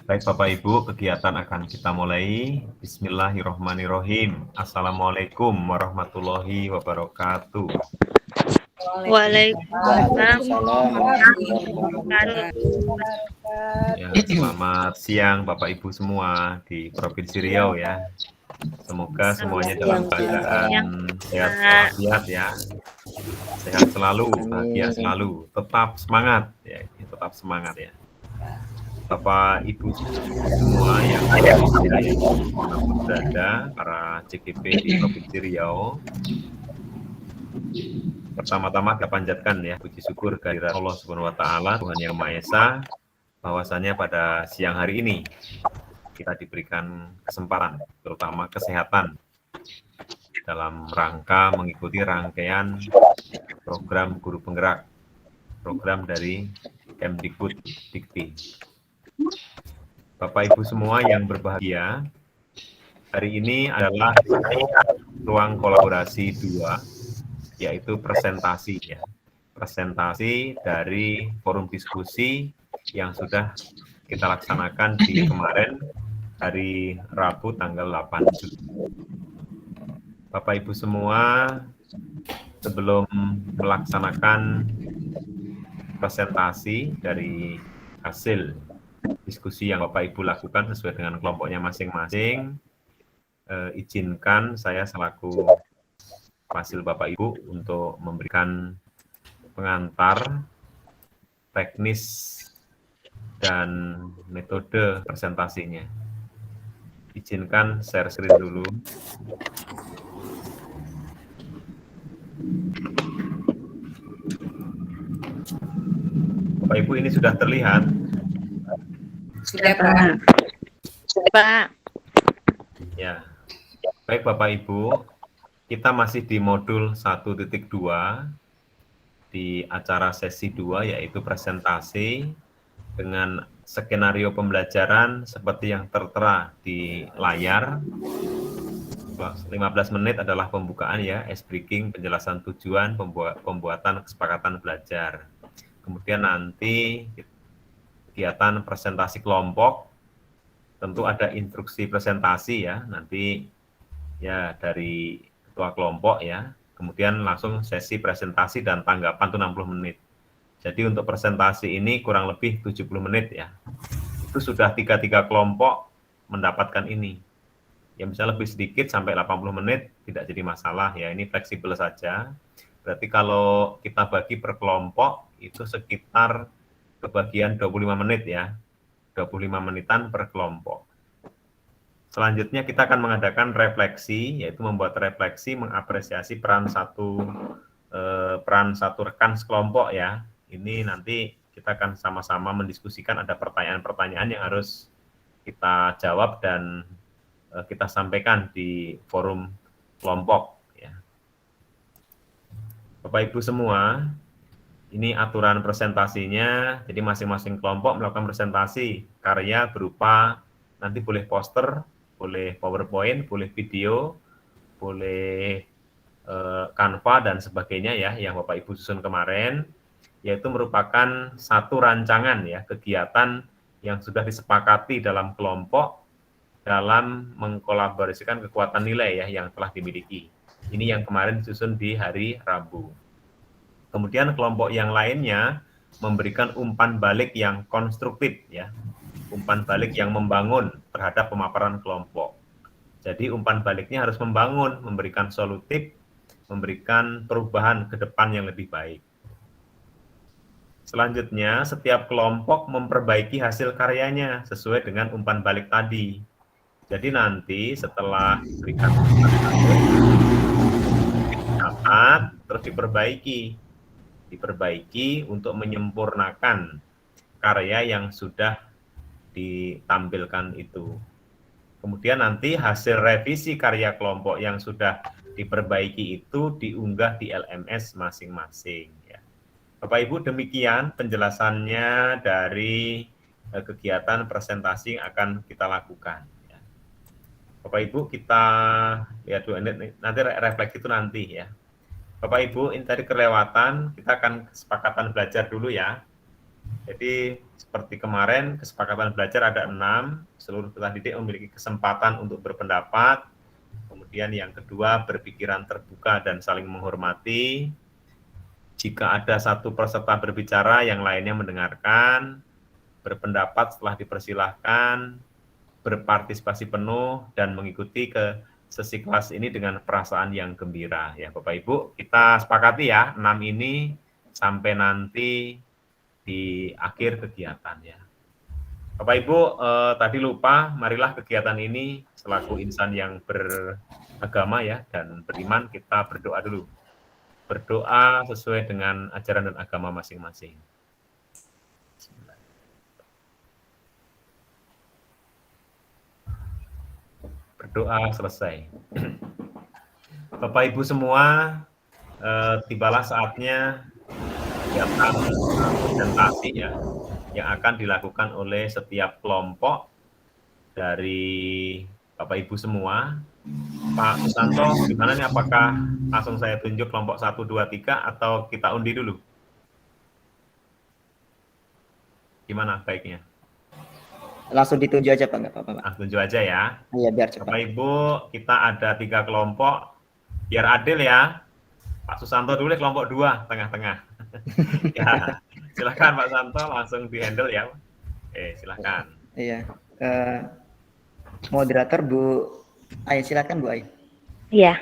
Baik Bapak Ibu, kegiatan akan kita mulai. Bismillahirrohmanirrohim. Assalamualaikum warahmatullahi wabarakatuh. Waalaikumsalam Waalaikumsalam warahmatullahi warahmatullahi wabarakatuh. wabarakatuh. Ya, selamat siang Bapak Ibu semua di Provinsi Riau ya. Semoga semuanya dalam keadaan Siang, sehat Pak. walafiat ya. Sehat selalu, bahagia Amin. selalu, tetap semangat ya, tetap semangat ya. Bapak Ibu semua yang berada, para CGP di Provinsi Riau, pertama-tama kita panjatkan ya puji syukur kehadirat Allah Subhanahu wa taala, Tuhan Yang Maha Esa, bahwasanya pada siang hari ini kita diberikan kesempatan, terutama kesehatan dalam rangka mengikuti rangkaian program guru penggerak, program dari Kemdikbud Dikti. Bapak Ibu semua yang berbahagia, hari ini adalah ruang kolaborasi 2, yaitu presentasi ya. Presentasi dari forum diskusi yang sudah kita laksanakan di kemarin hari Rabu tanggal 8 Juli. Bapak Ibu semua, sebelum melaksanakan presentasi dari hasil diskusi yang Bapak Ibu lakukan sesuai dengan kelompoknya masing-masing, izinkan saya selaku wakil Bapak Ibu untuk memberikan pengantar teknis dan metode presentasinya. Izinkan share screen dulu. Bapak Ibu, ini sudah terlihat? Sudah, Pak. Pak. Ya. Baik Bapak Ibu, kita masih di modul 1.2 di acara sesi 2, yaitu presentasi dengan skenario pembelajaran seperti yang tertera di layar. 15 menit adalah pembukaan ya, ice breaking, penjelasan tujuan, pembuatan kesepakatan belajar. Kemudian nanti kegiatan presentasi kelompok, tentu ada instruksi presentasi ya, nanti ya dari ketua kelompok ya, kemudian langsung sesi presentasi dan tanggapan itu 60 menit. Jadi untuk presentasi ini kurang lebih 70 menit ya. Itu sudah 3 kelompok mendapatkan ini. Yang bisa lebih sedikit sampai 80 menit tidak jadi masalah ya, ini fleksibel saja. Berarti kalau kita bagi per kelompok itu sekitar kebagian 25 menit ya, 25 menitan per kelompok. Selanjutnya kita akan mengadakan refleksi, yaitu membuat refleksi mengapresiasi peran satu rekan sekelompok ya. Ini nanti kita akan sama-sama mendiskusikan, ada pertanyaan-pertanyaan yang harus kita jawab dan kita sampaikan di forum kelompok ya. Bapak Ibu semua, ini aturan presentasinya, jadi masing-masing kelompok melakukan presentasi karya berupa nanti boleh poster, boleh PowerPoint, boleh video, boleh Canva dan sebagainya ya, yang Bapak Ibu susun kemarin, yaitu merupakan satu rancangan ya, kegiatan yang sudah disepakati dalam kelompok dalam mengkolaborasikan kekuatan nilai ya yang telah dimiliki. Ini yang kemarin disusun di hari Rabu. Kemudian kelompok yang lainnya memberikan umpan balik yang konstruktif ya, umpan balik yang membangun terhadap pemaparan kelompok. Jadi umpan baliknya harus membangun, memberikan solutif, memberikan perubahan ke depan yang lebih baik. Selanjutnya, setiap kelompok memperbaiki hasil karyanya sesuai dengan umpan balik tadi. Jadi nanti setelah diberikan catat, terus diperbaiki untuk menyempurnakan karya yang sudah ditampilkan itu. Kemudian nanti hasil revisi karya kelompok yang sudah diperbaiki itu diunggah di LMS masing-masing. Ya. Bapak Ibu, demikian penjelasannya dari kegiatan presentasi yang akan kita lakukan. Ya. Bapak Ibu, kita lihat dulu, nanti refleks itu nanti ya. Bapak Ibu, ini tadi kelewatan, kita akan kesepakatan belajar dulu ya. Jadi seperti kemarin kesepakatan belajar ada 6, seluruh peserta didik memiliki kesempatan untuk berpendapat. Kemudian yang kedua berpikiran terbuka dan saling menghormati. Jika ada satu peserta berbicara, yang lainnya mendengarkan, berpendapat setelah dipersilahkan, berpartisipasi penuh dan mengikuti ke sesi kelas ini dengan perasaan yang gembira. Ya Bapak Ibu, kita sepakati ya 6 ini sampai nanti di akhir kegiatan ya. Bapak Ibu, tadi lupa, marilah kegiatan ini selaku insan yang beragama ya dan beriman, kita berdoa dulu. Berdoa sesuai dengan ajaran dan agama masing-masing. Berdoa selesai. Bapak Ibu semua, tibalah saatnya kegiatan presentasi ya yang akan dilakukan oleh setiap kelompok dari Bapak Ibu semua. Pak Susanto, gimana nih, apakah langsung saya tunjuk kelompok 1, 2, 3 atau kita undi dulu? Gimana baiknya? Langsung ditunjuk aja Pak, nggak apa-apa Pak. Tunjuk aja ya. Iya, biar cepat. Bapak Ibu, kita ada 3 kelompok, biar adil ya. Pak Susanto dulu kelompok 2, tengah-tengah. Ya, silakan Pak Santo langsung di-handle ya. Silakan. Iya. Moderator Bu Ai, silakan Bu Ai. Iya.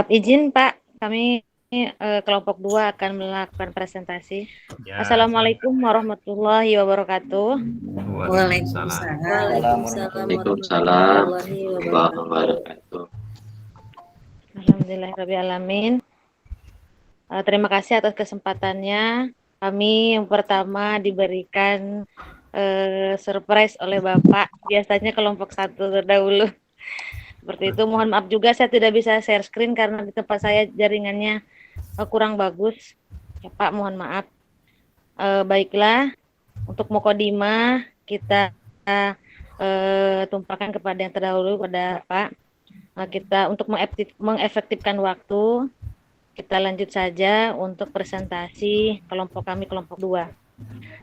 Izin Pak, kami kelompok 2 akan melakukan presentasi. Ya, Assalamualaikum warahmatullahi wabarakatuh. Waalaikumsalam. Waalaikumsalam warahmatullahi wabarakatuh. Alhamdulillahirrahmanirrahim. Terima kasih atas kesempatannya. Kami yang pertama diberikan surprise oleh Bapak. Biasanya kelompok 1 terdahulu. Seperti itu. Mohon maaf juga saya tidak bisa share screen karena di tempat saya jaringannya kurang bagus. Ya Pak, mohon maaf. Baiklah, untuk mukadimah kita tumpahkan kepada yang terdahulu, pada Pak. Kita untuk mengefektifkan waktu, kita lanjut saja untuk presentasi kelompok kami, kelompok 2.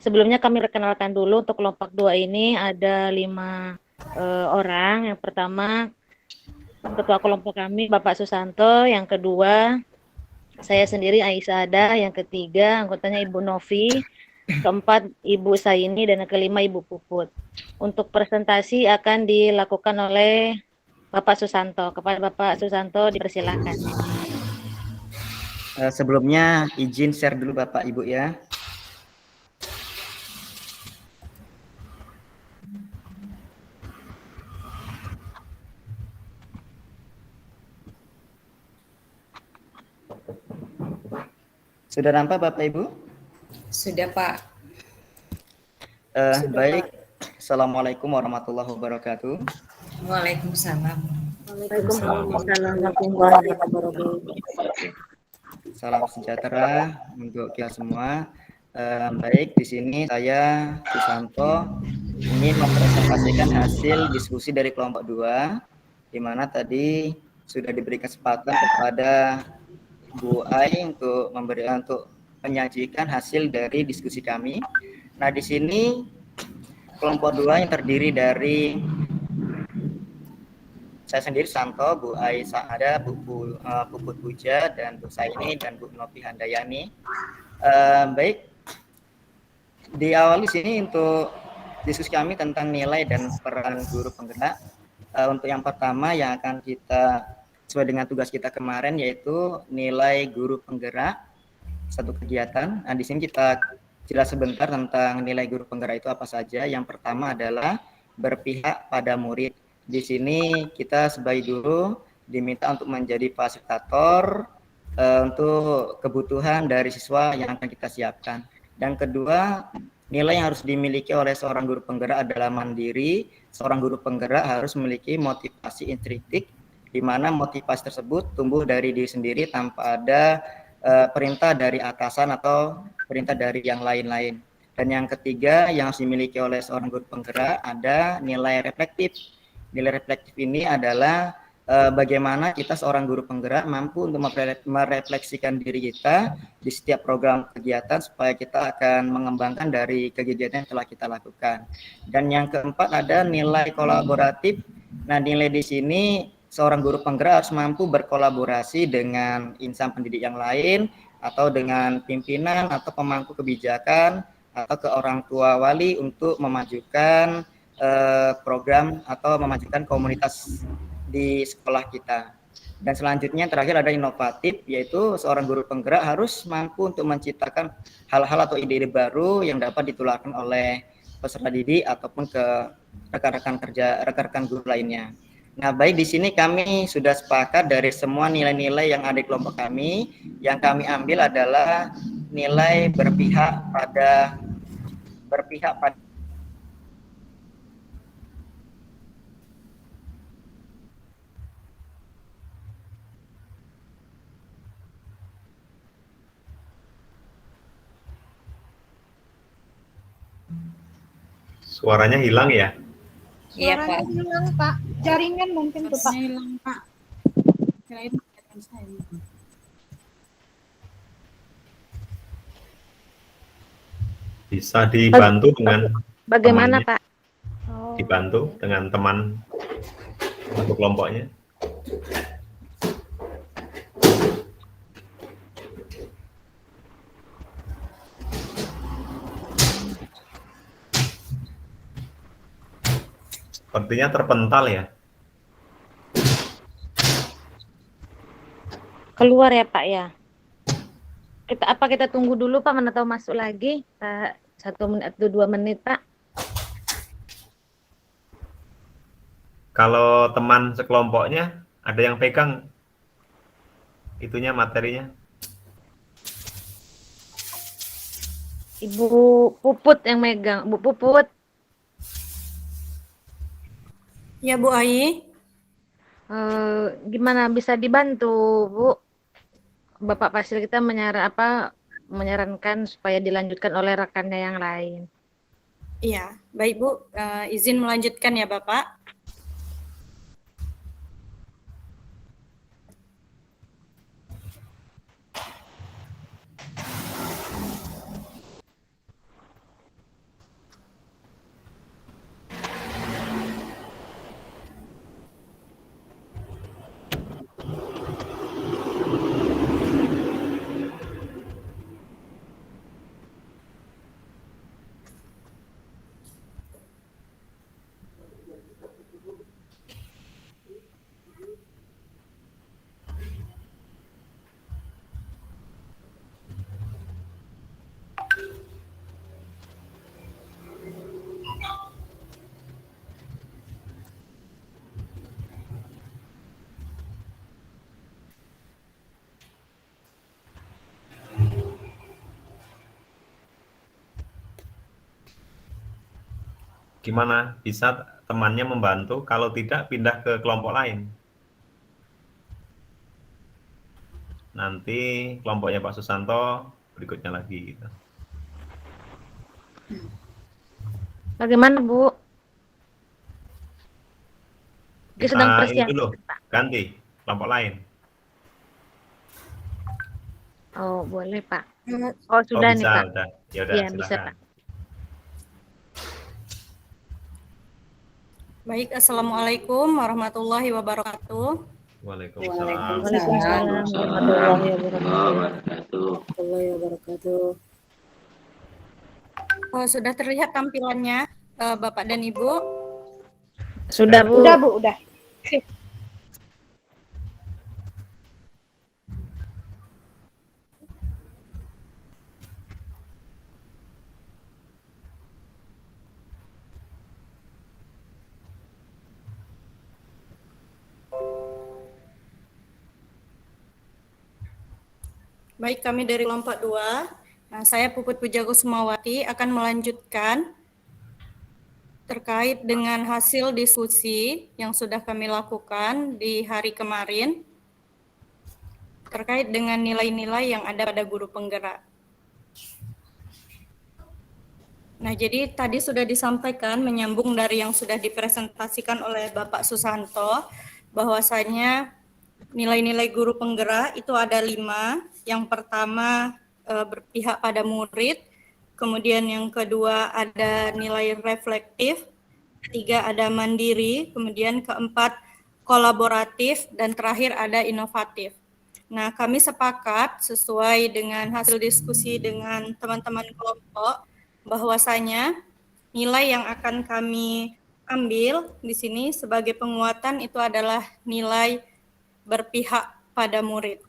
Sebelumnya kami perkenalkan dulu, untuk kelompok 2 ini ada 5 orang. Yang pertama, ketua kelompok kami Bapak Susanto, yang kedua saya sendiri Aisyah Ada, yang ketiga anggotanya Ibu Novi, keempat Ibu Saini, dan yang kelima Ibu Puput. Untuk presentasi akan dilakukan oleh Bapak Susanto. Kepada Bapak Susanto dipersilakan. Sebelumnya izin share dulu Bapak Ibu ya. Sudah nampak Bapak Ibu? Sudah Pak. Baik. Assalamualaikum warahmatullahi wabarakatuh. Waalaikumsalam. Salam sejahtera untuk kita semua. Baik, di sini saya Susanto ingin mempresentasikan hasil diskusi dari kelompok 2, di mana tadi sudah diberi kesempatan kepada Bu Ai untuk menyajikan hasil dari diskusi kami. Nah, di sini kelompok 2 yang terdiri dari saya sendiri Santo, Bu Ai Saada, Bu Puput Puja, dan Bu Saini, dan Bu Novi Handayani. Baik, diawali sini untuk diskusi kami tentang nilai dan peran guru penggerak. Untuk yang pertama yang akan kita sesuai dengan tugas kita kemarin, yaitu nilai guru penggerak satu kegiatan. Nah, di sini kita jelas sebentar tentang nilai guru penggerak itu apa saja. Yang pertama adalah berpihak pada murid. Di sini kita sebagai guru diminta untuk menjadi fasilitator untuk kebutuhan dari siswa yang akan kita siapkan. Dan kedua, nilai yang harus dimiliki oleh seorang guru penggerak adalah mandiri. Seorang guru penggerak harus memiliki motivasi intrinsik, di mana motivasi tersebut tumbuh dari diri sendiri tanpa ada perintah dari atasan atau perintah dari yang lain-lain. Dan yang ketiga yang harus dimiliki oleh seorang guru penggerak ada nilai reflektif. Nilai reflektif ini adalah bagaimana kita seorang guru penggerak mampu untuk merefleksikan diri kita di setiap program kegiatan supaya kita akan mengembangkan dari kegiatan yang telah kita lakukan. Dan yang keempat ada nilai kolaboratif. Nah, nilai di sini seorang guru penggerak harus mampu berkolaborasi dengan insan pendidik yang lain atau dengan pimpinan atau pemangku kebijakan atau ke orang tua wali untuk memajukan program atau memajukan komunitas di sekolah kita. Dan selanjutnya terakhir ada inovatif, yaitu seorang guru penggerak harus mampu untuk menciptakan hal-hal atau ide-ide baru yang dapat ditularkan oleh peserta didik ataupun ke rekan-rekan guru lainnya. Nah, baik, di sini kami sudah sepakat dari semua nilai-nilai yang ada di kelompok kami. Yang kami ambil adalah nilai berpihak pada Suaranya hilang ya? Iya, Pak. Suaranya hilang, Pak. Jaringan mungkin tuh, Pak. hilang, Pak. Kirain kelihatan saya. Bisa dibantu dengan Bagaimana, temannya. Pak? Dibantu dengan teman satu kelompoknya. Sepertinya terpental ya. Keluar ya, Pak ya. Kita tunggu dulu, Pak, mana tahu masuk lagi. 1 menit atau 2 menit, Pak. Kalau teman sekelompoknya ada yang pegang itunya materinya. Ibu Puput yang megang. Bu Puput. Ya, Bu Ai. Gimana bisa dibantu, Bu? Bapak Fasil kita menyarankan supaya dilanjutkan oleh rekannya yang lain. Iya, baik Bu. Izin melanjutkan ya Bapak. Gimana? Bisa temannya membantu, kalau tidak pindah ke kelompok lain. Nanti kelompoknya Pak Susanto berikutnya lagi gitu. Bagaimana, Bu? Dia sedang Ini persiapan, dulu, Pak. ganti kelompok lain. Oh, boleh, Pak. Oh, sudah nih, bisa, Pak. udah. Ya udah, Iya, bisa, silakan. Pak. Baik, Assalamualaikum warahmatullahi wabarakatuh. Waalaikumsalam. Waalaikumsalam warahmatullahi wabarakatuh. Warahmatullahi wabarakatuh. Oh, sudah terlihat tampilannya Bapak dan Ibu? Sudah, Bu. Udah, Bu, udah. Baik, kami dari kelompok 2. Nah, saya Puput Pujago Sumawati akan melanjutkan terkait dengan hasil diskusi yang sudah kami lakukan di hari kemarin terkait dengan nilai-nilai yang ada pada guru penggerak. Nah, jadi tadi sudah disampaikan menyambung dari yang sudah dipresentasikan oleh Bapak Susanto bahwasanya nilai-nilai guru penggerak itu ada 5. Yang pertama berpihak pada murid, kemudian yang kedua ada nilai reflektif, ketiga ada mandiri, kemudian keempat kolaboratif, dan terakhir ada inovatif. Nah, kami sepakat sesuai dengan hasil diskusi dengan teman-teman kelompok bahwasanya nilai yang akan kami ambil di sini sebagai penguatan itu adalah nilai berpihak pada murid.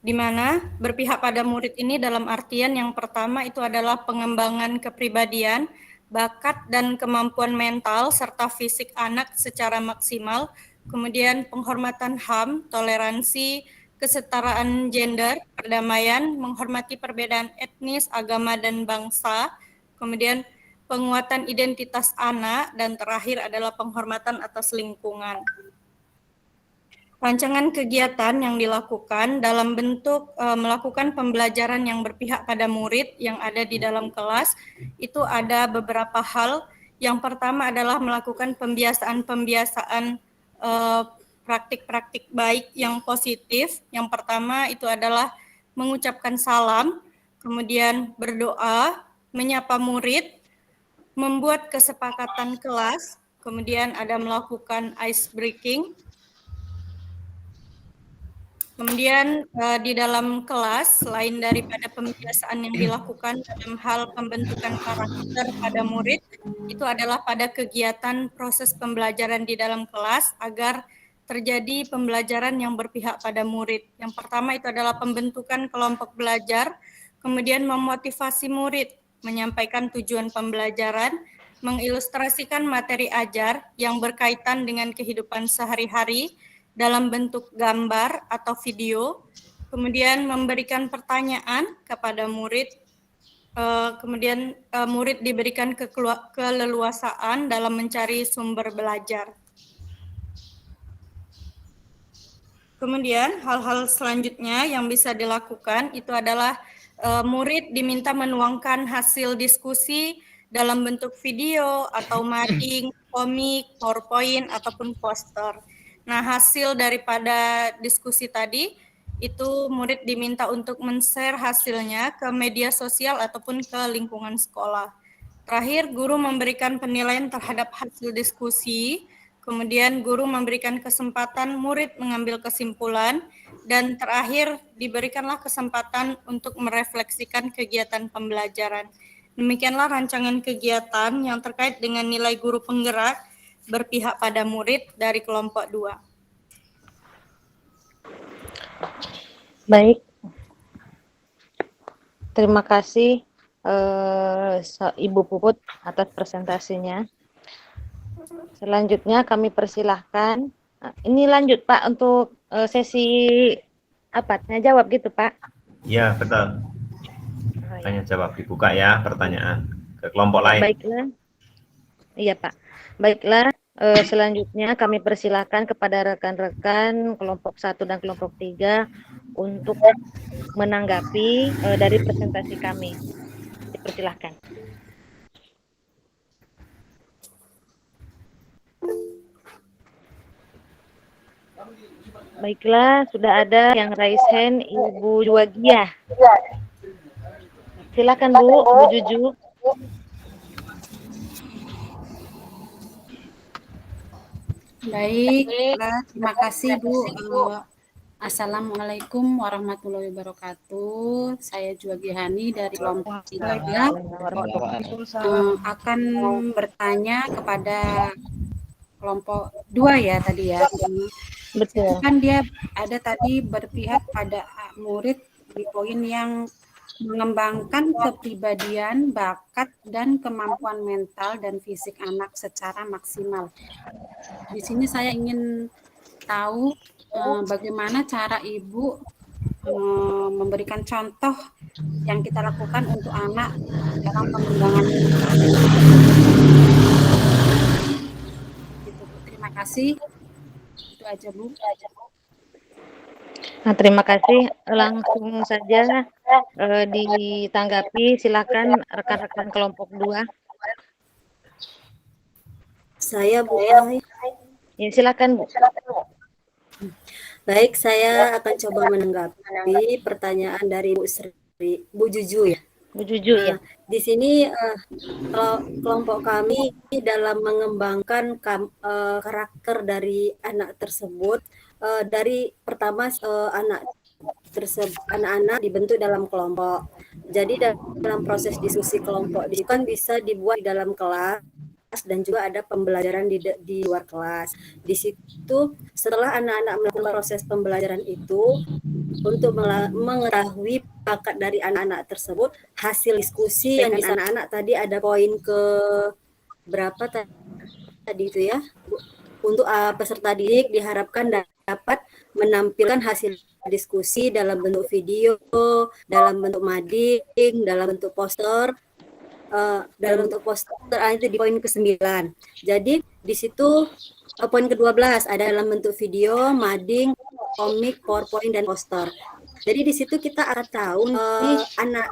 Di mana berpihak pada murid ini dalam artian yang pertama itu adalah pengembangan kepribadian, bakat dan kemampuan mental serta fisik anak secara maksimal, kemudian penghormatan HAM, toleransi, kesetaraan gender, perdamaian, menghormati perbedaan etnis, agama dan bangsa, kemudian penguatan identitas anak, dan terakhir adalah penghormatan atas lingkungan. Rancangan kegiatan yang dilakukan dalam bentuk melakukan pembelajaran yang berpihak pada murid yang ada di dalam kelas itu ada beberapa hal. Yang pertama adalah melakukan pembiasaan-pembiasaan praktik-praktik baik yang positif. Yang pertama itu adalah mengucapkan salam, kemudian berdoa, menyapa murid, membuat kesepakatan kelas, kemudian ada melakukan ice breaking. Kemudian di dalam kelas, selain daripada pembiasaan yang dilakukan dalam hal pembentukan karakter pada murid, itu adalah pada kegiatan proses pembelajaran di dalam kelas agar terjadi pembelajaran yang berpihak pada murid. Yang pertama itu adalah pembentukan kelompok belajar, kemudian memotivasi murid, menyampaikan tujuan pembelajaran, mengilustrasikan materi ajar yang berkaitan dengan kehidupan sehari-hari, dalam bentuk gambar atau video, kemudian memberikan pertanyaan kepada murid, kemudian murid diberikan keleluasaan dalam mencari sumber belajar. Kemudian hal-hal selanjutnya yang bisa dilakukan itu adalah murid diminta menuangkan hasil diskusi dalam bentuk video atau mading, komik, PowerPoint, ataupun poster. Nah, hasil daripada diskusi tadi, itu murid diminta untuk men-share hasilnya ke media sosial ataupun ke lingkungan sekolah. Terakhir, guru memberikan penilaian terhadap hasil diskusi, kemudian guru memberikan kesempatan murid mengambil kesimpulan, dan terakhir diberikanlah kesempatan untuk merefleksikan kegiatan pembelajaran. Demikianlah rancangan kegiatan yang terkait dengan nilai guru penggerak berpihak pada murid dari kelompok 2. Baik. Terima kasih Ibu Puput atas presentasinya. Selanjutnya kami persilahkan. Ini lanjut Pak untuk sesi apa? Tanya jawab gitu Pak? Ya, betul. Tanya jawab, dibuka ya pertanyaan ke kelompok lain. Baiklah. Iya Pak. Baiklah, selanjutnya kami persilakan kepada rekan-rekan kelompok 1 dan kelompok 3 untuk menanggapi dari presentasi kami. Dipersilahkan. Baiklah, sudah ada yang raise hand, Ibu Juwagia. Silakan Bu, Bu Juju. Baik, terima kasih Bu. Assalamualaikum warahmatullahi wabarakatuh. Saya Juwagihani dari kelompok 3 akan bertanya kepada kelompok 2 ya tadi ya. Betul. Kan dia ada tadi berpihak pada murid di poin yang mengembangkan kepribadian, bakat, dan kemampuan mental dan fisik anak secara maksimal. Di sini saya ingin tahu bagaimana cara Ibu memberikan contoh yang kita lakukan untuk anak dalam pengembangan. Gitu, Bu. Terima kasih. Itu aja Bu. Nah, terima kasih. Langsung saja ditanggapi. Silakan rekan-rekan kelompok 2. Saya Bu Ai. Ya, silakan Bu. Baik, saya akan coba menanggapi pertanyaan dari Bu Juju ya. Bu Juju ya. Di sini kelompok kami dalam mengembangkan karakter dari anak tersebut, dari pertama anak-anak dibentuk dalam kelompok. Jadi dalam proses diskusi kelompok itu kan bisa dibuat di dalam kelas dan juga ada pembelajaran di luar kelas. Di situ setelah anak-anak melakukan proses pembelajaran itu, untuk mengetahui bakat dari anak-anak tersebut, hasil diskusi yang anak-anak tadi ada poin ke berapa tadi itu ya, untuk peserta didik diharapkan dapat menampilkan hasil diskusi dalam bentuk video, dalam bentuk mading, dalam bentuk poster, itu di poin ke-9. Jadi di situ poin ke-12 ada dalam bentuk video, mading, komik, PowerPoint, dan poster. Jadi di situ kita akan tahu anak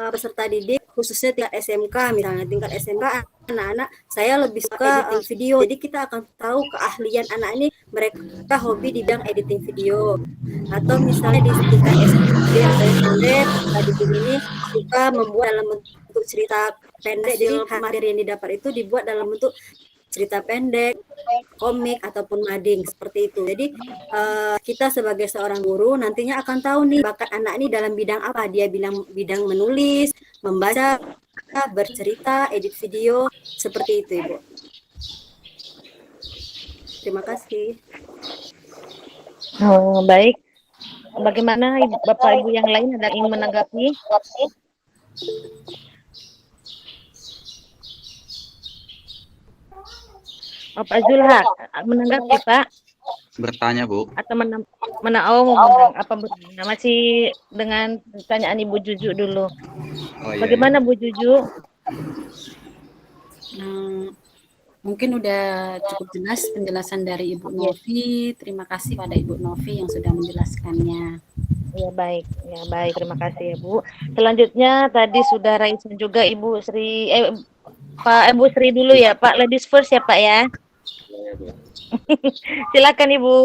peserta didik khususnya tingkat SMK, misalnya tingkat SMK anak-anak saya lebih suka editing video. Jadi kita akan tahu keahlian anak ini, mereka hobi di bidang editing video. Atau misalnya di tingkat SMP atau SMP peserta didik ini suka membuat dalam bentuk cerita pendek. Jadi materi yang didapat itu dibuat dalam bentuk cerita pendek, komik, ataupun mading, seperti itu. Jadi kita sebagai seorang guru nantinya akan tahu nih bakat anak ini dalam bidang apa. Dia bidang menulis, membaca, bercerita, edit video, seperti itu Ibu. Terima kasih. Baik. Bagaimana Bapak Ibu yang lain ada yang ingin menanggapi? Pak Zulha menanggapi Pak? Bertanya Bu. Atau masih dengan pertanyaan Ibu Juju dulu. Bagaimana Bu Juju? Mungkin udah cukup jelas penjelasan dari Ibu Novi. Terima kasih pada Ibu Novi yang sudah menjelaskannya. Ya baik, terima kasih ya Bu. Selanjutnya tadi sudah raiskan juga Ibu Sri, Ibu Sri dulu ya Pak, ladies first ya Pak ya. Silakan Ibu.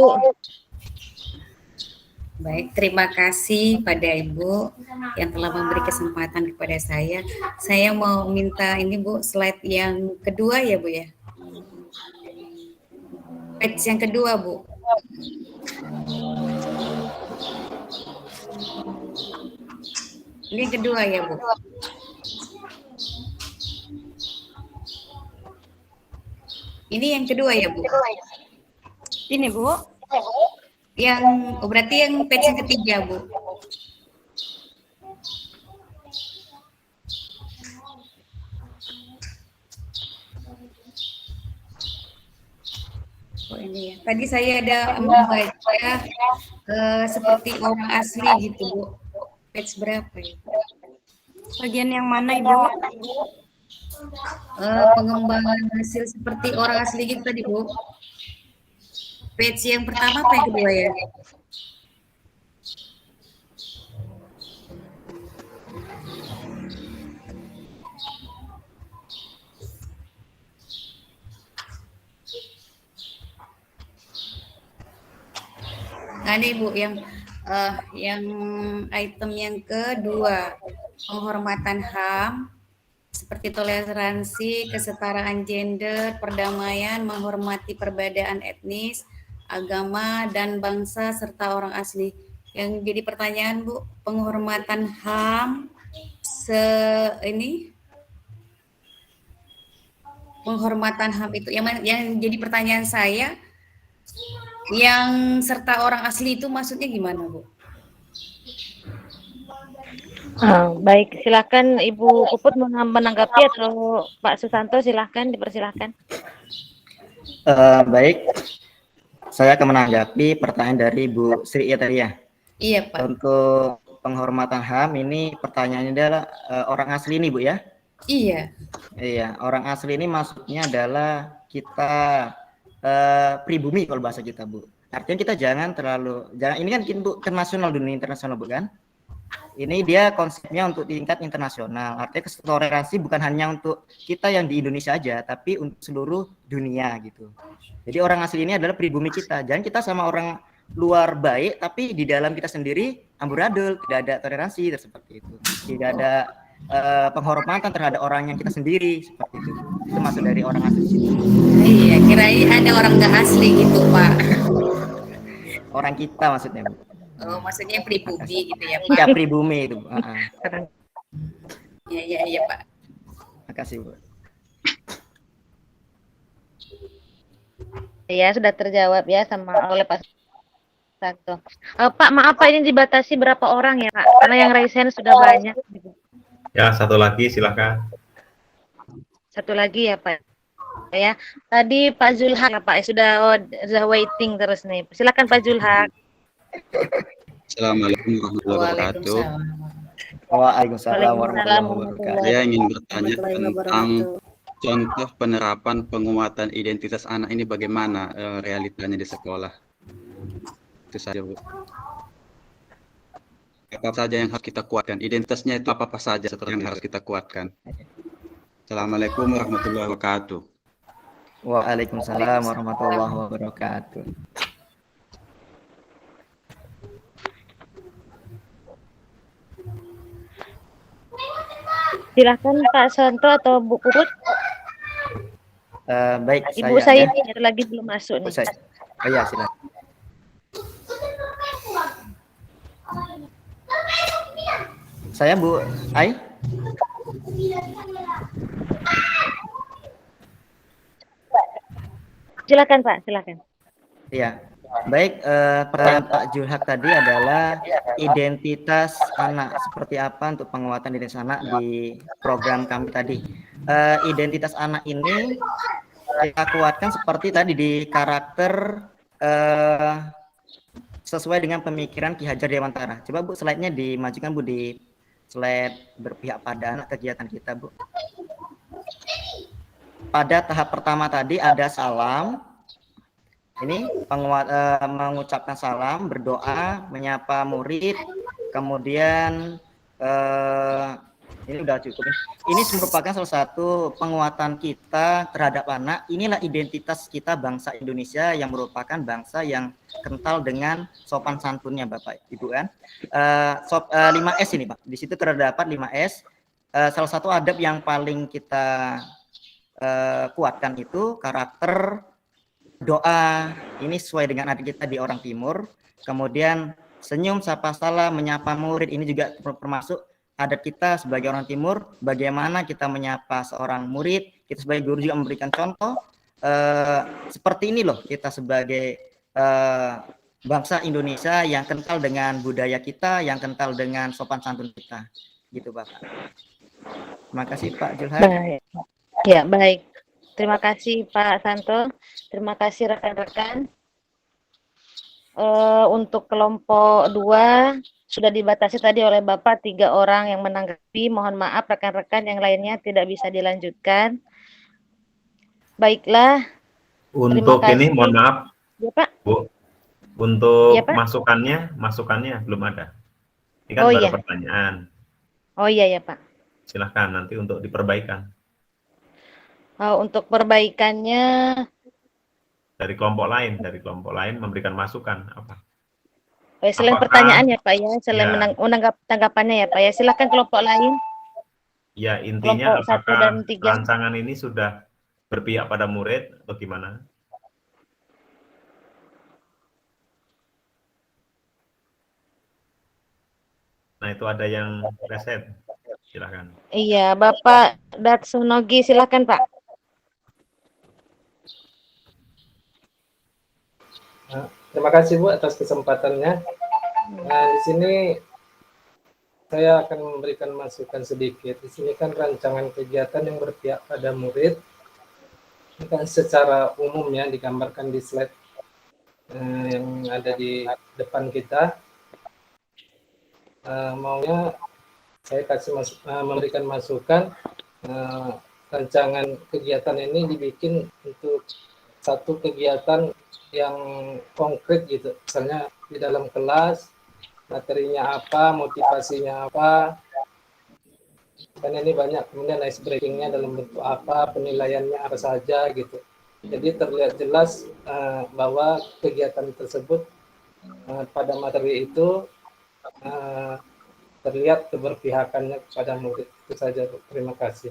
Baik, terima kasih pada Ibu yang telah memberi kesempatan kepada saya. Saya mau minta ini Bu, slide yang kedua ya Bu ya. Page yang kedua Bu. Ini yang kedua ya Bu. Ini yang kedua ya Bu. Ini Bu. Berarti yang page yang ketiga Bu. Oh ini ya. Tadi saya ada membaca seperti orang asli gitu Bu. Page berapa ya? Bagian yang mana Ibu? Pengembangan hasil seperti orang asli gitu tadi Bu. Page yang pertama apa yang kedua ya? Nah ini Bu yang item yang kedua, penghormatan HAM seperti toleransi, kesetaraan gender, perdamaian, menghormati perbedaan etnis, agama, dan bangsa, serta orang asli. Yang jadi pertanyaan Bu, penghormatan HAM penghormatan HAM itu yang jadi pertanyaan saya, yang serta orang asli itu maksudnya gimana Bu? Baik, silakan Ibu Puput menanggapi atau Pak Susanto, silakan dipersilakan. Baik, saya akan menanggapi pertanyaan dari Bu Sri ya tadi ya. Iya Pak. Untuk penghormatan HAM ini pertanyaannya adalah orang asli ini Bu ya? Iya. Iya, orang asli ini maksudnya adalah kita pribumi kalau bahasa kita Bu. Artinya kita jangan ini kan Bu, internasional, dunia internasional Bu kan? Ini dia konsepnya untuk tingkat internasional. Artinya toleransi bukan hanya untuk kita yang di Indonesia aja, tapi untuk seluruh dunia gitu. Jadi orang asli ini adalah pribumi kita. Jangan kita sama orang luar baik, tapi di dalam kita sendiri amburadul, tidak ada toleransi seperti itu. Tidak ada penghormatan terhadap orang yang kita sendiri seperti itu. Itu maksud dari orang asli sini. Iya, kirain ada orang nggak asli gitu, Pak. Orang kita maksudnya, Bu. Oh, maksudnya pribumi gitu ya, Pak? Ya, pribumi itu, Bu. Iya, Pak. Makasih, Bu. Ya, sudah terjawab ya oleh Pak Santo. Pak, maaf Pak, ini dibatasi berapa orang ya, Pak? Karena yang raise hand sudah banyak. Ya, satu lagi silakan. Satu lagi ya, Pak. Ya, tadi Pak Zulhak ya, Pak, sudah waiting terus nih. Silakan Pak Zulhak. Assalamualaikum warahmatullahi wabarakatuh. Waalaikumsalam warahmatullahi wabarakatuh. Saya ingin bertanya tentang contoh penerapan penguatan identitas anak ini bagaimana realitanya di sekolah. Itu saja, Bu. Apa saja yang harus kita kuatkan? Identitasnya itu apa saja seperti yang harus kita kuatkan? Assalamualaikum warahmatullahi wabarakatuh. Waalaikumsalam warahmatullahi wabarakatuh. Silakan Pak Santo atau Bu Puput. Baik, Ibu saya ini lagi belum masuk nih. Oh iya, silakan. Saya Bu Ai. Silakan Pak, silakan. Iya. Baik, pertanyaan Pak Julhak tadi adalah identitas anak. Seperti apa untuk penguatan identitas anak di program kami tadi. Identitas anak ini kita kuatkan seperti tadi di karakter sesuai dengan pemikiran Ki Hajar Dewantara. Coba Bu slide-nya dimajukan Bu di slide berpihak pada anak kegiatan kita, Bu. Pada tahap pertama tadi ada salam. Ini mengucapkan salam, berdoa, menyapa murid, kemudian ini udah cukup. Ini merupakan salah satu penguatan kita terhadap anak. Inilah identitas kita bangsa Indonesia yang merupakan bangsa yang kental dengan sopan santunnya, Bapak Ibu kan. 5S ini, Pak. Di situ terdapat 5S. Salah satu adab yang paling kita kuatkan itu karakter, doa. Ini sesuai dengan adat kita di orang Timur. Kemudian senyum, sapa salam, menyapa murid. Ini juga termasuk adat kita sebagai orang Timur. Bagaimana kita menyapa seorang murid. Kita sebagai guru juga memberikan contoh. Seperti ini loh kita sebagai bangsa Indonesia yang kental dengan budaya kita, yang kental dengan sopan santun kita. Gitu, Bapak. Terima kasih Pak Julhak. Baik. Ya, baik. Terima kasih Pak Santo. Terima kasih rekan-rekan. Untuk kelompok 2 sudah dibatasi tadi oleh Bapak 3 orang yang menanggapi. Mohon maaf rekan-rekan yang lainnya tidak bisa dilanjutkan. Baiklah. Untuk ini mohon maaf. Ya, Pak. Bu. Untuk ya, Pak? masukannya belum ada. Ini kan baru pertanyaan. Oh iya ya, Pak. Silahkan nanti untuk diperbaikan. Untuk perbaikannya dari kelompok lain memberikan masukan apa? Selain pertanyaan ya Pak ya, selain tanggapannya ya Pak ya, silakan kelompok lain. Ya, intinya kelompok apakah rancangan ini sudah berpihak pada murid atau gimana? Nah, itu ada yang reset. Silakan. Iya, Bapak Datsunogi, silakan Pak. Terima kasih Bu atas kesempatannya. Nah, di sini saya akan memberikan masukan sedikit. Di sini kan rancangan kegiatan yang berpihak pada murid. Kan secara umum ya digambarkan di slide yang ada di depan kita. Maunya saya memberikan masukan rancangan kegiatan ini dibikin untuk satu kegiatan yang konkret gitu, misalnya di dalam kelas materinya apa, motivasinya apa, kan ini banyak. Kemudian ice breakingnya dalam bentuk apa, penilaiannya apa saja gitu. Jadi terlihat jelas bahwa kegiatan tersebut pada materi itu terlihat keberpihakannya kepada murid. Itu saja, Bu. Terima kasih.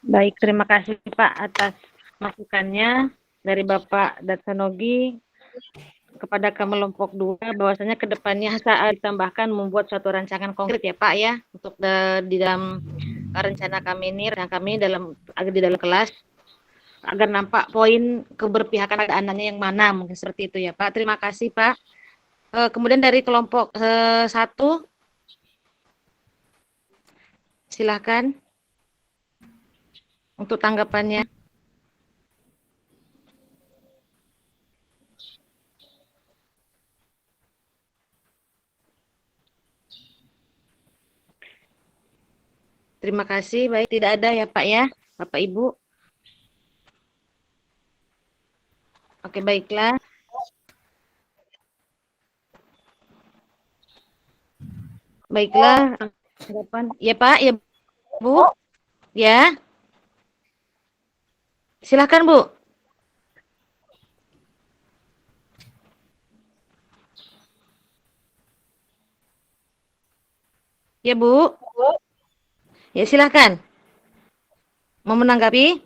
Baik, terima kasih Pak atas masukannya dari Bapak Datsanogi kepada kelompok 2, bahwasanya kedepannya saat ditambahkan membuat suatu rancangan konkret ya Pak ya, untuk di dalam rencana kami ini, di dalam kelas, agar nampak poin keberpihakan pada anaknya yang mana, mungkin seperti itu ya Pak. Terima kasih Pak. Kemudian dari kelompok 1, silakan untuk tanggapannya. Terima kasih. Baik, tidak ada ya Pak ya, Bapak Ibu. Oke, baiklah. Baiklah, tanggapan. Ya Pak, ya Bu. Ya. Silakan Bu. Ya Bu. Ya silakan. Mau menanggapi?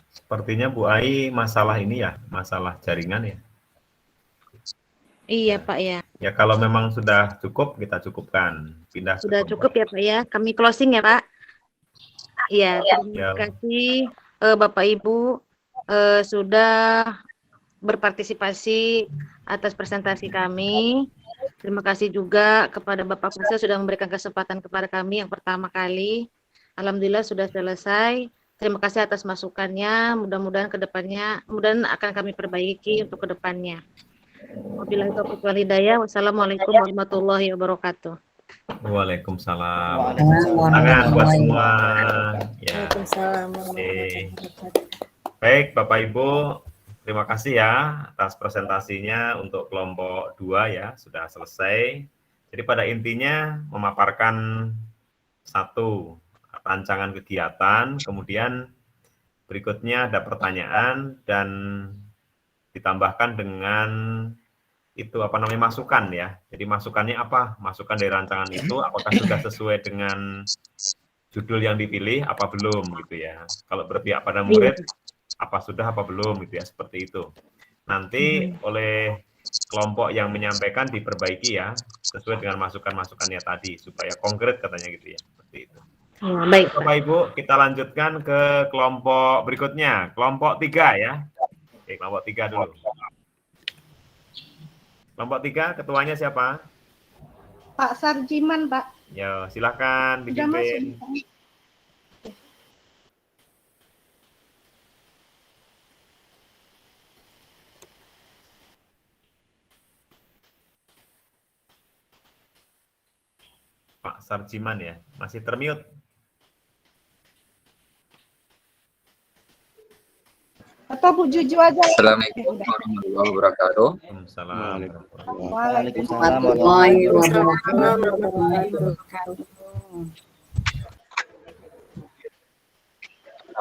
Sepertinya Bu Ai masalah ini ya, masalah jaringan ya. Iya Pak ya. Ya kalau memang sudah cukup, kita cukupkan. Pindah Sudah cukup ya Pak ya. Kami closing ya Pak. Iya, terima kasih Bapak Ibu sudah berpartisipasi atas presentasi kami. Terima kasih juga kepada Bapak Faisal sudah memberikan kesempatan kepada kami yang pertama kali. Alhamdulillah sudah selesai. Terima kasih atas masukannya. Mudah-mudahan kedepannya, mudah-mudahan akan kami perbaiki untuk kedepannya. Wabillahi taufiq wal hidayah. Wassalamualaikum warahmatullahi wabarakatuh. Waalaikumsalam. Tangan buat semua. Ya. Waalaikumsalam. Baik, Bapak Ibu, terima kasih ya atas presentasinya untuk kelompok 2 ya, sudah selesai. Jadi pada intinya memaparkan satu rancangan kegiatan, kemudian berikutnya ada pertanyaan dan ditambahkan dengan itu masukan ya. Jadi masukannya apa? Masukan dari rancangan itu apakah sudah sesuai dengan judul yang dipilih apa belum gitu ya. Kalau berpihak pada murid apa sudah apa belum gitu ya, seperti itu. Nanti oleh kelompok yang menyampaikan diperbaiki ya sesuai dengan masukan-masukannya tadi supaya konkret katanya gitu ya, seperti itu. Baik Bapak Ibu, kita lanjutkan ke kelompok berikutnya, kelompok 3 ya. Oke, kelompok 3 dulu. Kelompok 3, ketuanya siapa? Pak Sarjiman, Pak. Ya, silahkan dipimpin. Pak Sarjiman ya, masih termute. Atau Bu Juju aja. Assalamualaikum warahmatullahi wabarakatuh. Waalaikumsalam warahmatullahi wabarakatuh.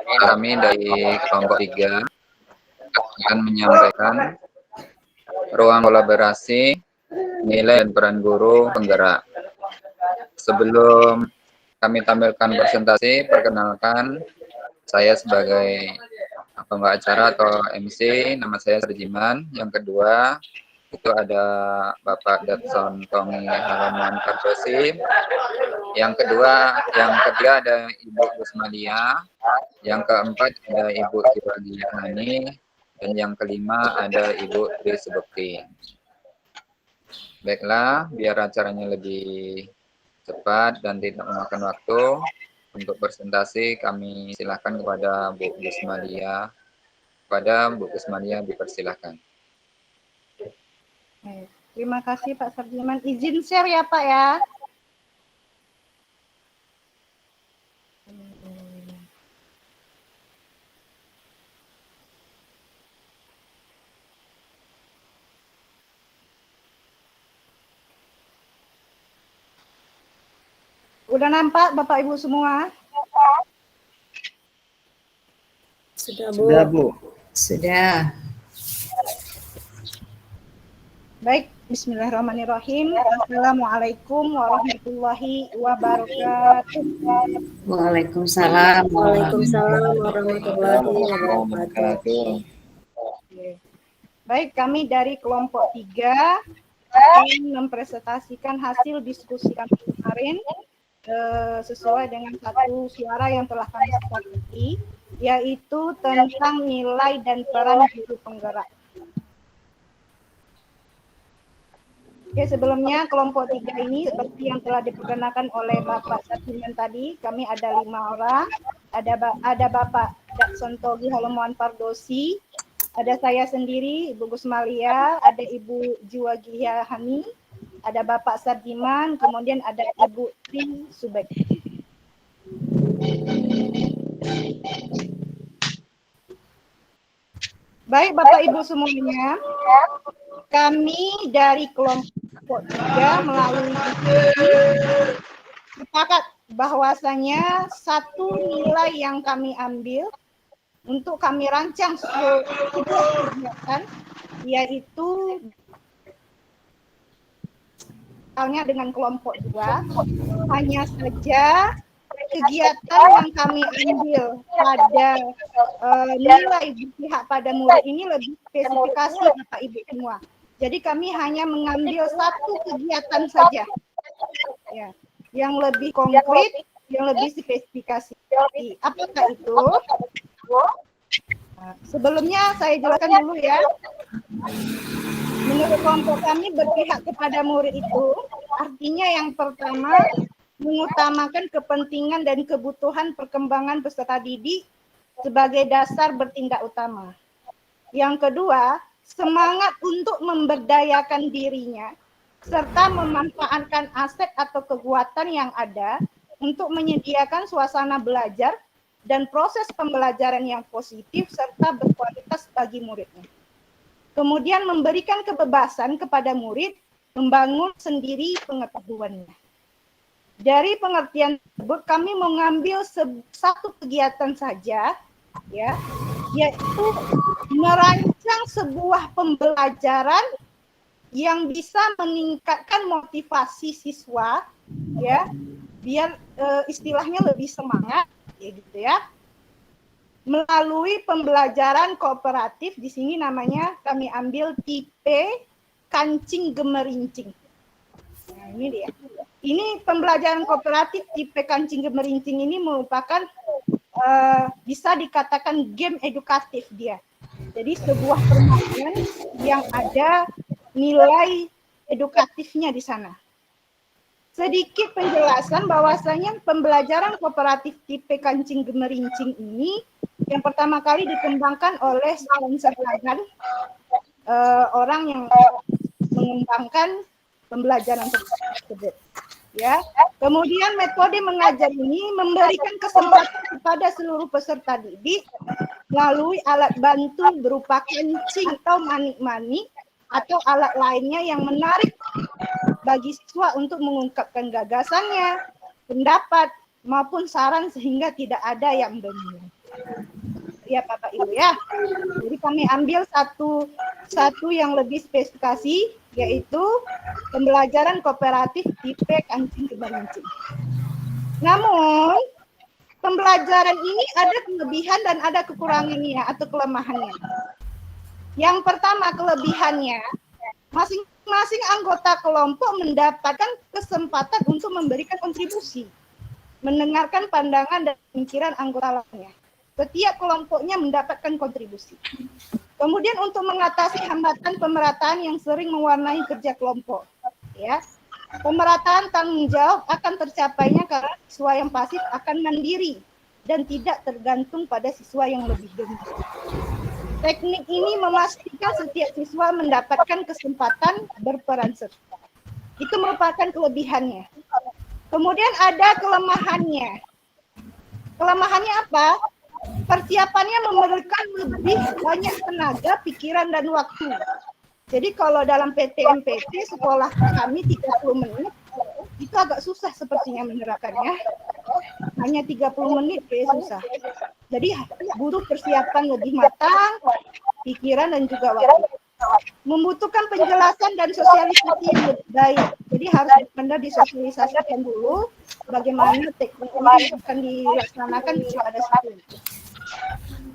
Kami dari kelompok 3 akan menyampaikan ruang kolaborasi, nilai dan peran guru penggerak. Sebelum kami tampilkan presentasi, perkenalkan saya sebagai pembawa acara atau MC, nama saya Sarjiman. Yang kedua itu ada Bapak Datson Tongi Haraman Kardosi. Yang ketiga ada Ibu Gusmalia. Yang keempat ada Ibu Tirani. Dan yang kelima ada Ibu Tri Subekti. Baiklah, biar acaranya lebih cepat dan tidak memakan waktu, untuk presentasi kami silakan kepada Bu Gusmalia. Kepada Bu Gusmalia dipersilakan. Terima kasih Pak Sarjiman. Izin share ya Pak ya. Udah nampak Bapak Ibu semua? Sudah, Bu. Sudah, Bu. Sudah. Baik, bismillahirrahmanirrahim. Assalamualaikum warahmatullahi wabarakatuh. Waalaikumsalam. Waalaikumsalam warahmatullahi wabarakatuh. Baik, kami dari kelompok 3 akan mempresentasikan hasil diskusi kami kemarin sesuai dengan satu suara yang telah kami sepakati, yaitu tentang nilai dan peran guru penggerak. Oke, sebelumnya kelompok 3 ini seperti yang telah diperkenalkan oleh Bapak Sarjiman tadi, kami ada 5 orang. Ada Bapak Dakson Togi Halomoan Pardosi, ada saya sendiri, Ibu Gusmalia, ada Ibu Juwagia Hani, ada Bapak Sarjiman, kemudian ada Ibu Tri Subek. Baik Bapak Ibu semuanya, kami dari kelompok 3 melalui sepakat bahwasanya satu nilai yang kami ambil untuk kami rancang sebuah kegiatan, yaitu misalnya dengan kelompok 2, hanya saja kegiatan yang kami ambil pada nilai berpihak pada murid ini lebih spesifikasi Bapak Ibu semua. Jadi kami hanya mengambil satu kegiatan saja, ya, yang lebih konkret, yang lebih spesifikasi. Apakah itu? Nah, sebelumnya saya jelaskan dulu ya. Menurut kelompok kami berpihak kepada murid itu artinya yang pertama mengutamakan kepentingan dan kebutuhan perkembangan peserta didik sebagai dasar bertindak utama. Yang kedua, semangat untuk memberdayakan dirinya serta memanfaatkan aset atau kekuatan yang ada untuk menyediakan suasana belajar dan proses pembelajaran yang positif serta berkualitas bagi muridnya. Kemudian memberikan kebebasan kepada murid membangun sendiri pengetahuannya. Dari pengertian tersebut kami mengambil satu kegiatan saja, ya, yaitu merancang sebuah pembelajaran yang bisa meningkatkan motivasi siswa, ya, biar istilahnya lebih semangat, ya gitu ya. Melalui pembelajaran kooperatif, di sini namanya kami ambil tipe kancing gemerincing. Nah, ini dia. Ini pembelajaran kooperatif tipe kancing gemerincing ini merupakan bisa dikatakan game edukatif dia. Jadi sebuah permainan yang ada nilai edukatifnya di sana. Sedikit penjelasan bahwasanya pembelajaran kooperatif tipe kancing gemerincing ini yang pertama kali dikembangkan oleh Spencer Hagan, orang yang mengembangkan pembelajaran tersebut. Ya, kemudian metode mengajar ini memberikan kesempatan kepada seluruh peserta didik melalui alat bantu berupa kancing atau manik-manik atau alat lainnya yang menarik bagi siswa untuk mengungkapkan gagasannya, pendapat maupun saran sehingga tidak ada yang dominan. Ya Bapak Ibu ya. Jadi kami ambil satu yang lebih spesifikasi, yaitu pembelajaran kooperatif tipe kancing gemerincing. Namun pembelajaran ini ada kelebihan dan ada kekurangannya atau kelemahannya. Yang pertama kelebihannya, masing-masing anggota kelompok mendapatkan kesempatan untuk memberikan kontribusi, mendengarkan pandangan dan pemikiran anggota lainnya. Setiap kelompoknya mendapatkan kontribusi. Kemudian untuk mengatasi hambatan pemerataan yang sering mewarnai kerja kelompok, ya, pemerataan tanggung jawab akan tercapainya karena siswa yang pasif akan mandiri dan tidak tergantung pada siswa yang lebih dominan. Teknik ini memastikan setiap siswa mendapatkan kesempatan berperan serta. Itu merupakan kelebihannya. Kemudian ada kelemahannya. Kelemahannya apa? Persiapannya memerlukan lebih banyak tenaga, pikiran, dan waktu. Jadi kalau dalam PTMPT sekolah kami 30 menit, itu itu agak susah sepertinya menerapkannya. Hanya 30 menit susah. Jadi butuh persiapan lebih matang, pikiran dan juga waktu. Membutuhkan penjelasan dan sosialisasi yang lebih baik. Jadi harus benar disosialisasikan dulu bagaimana teknik ini akan dilaksanakan jika ada sesuatu.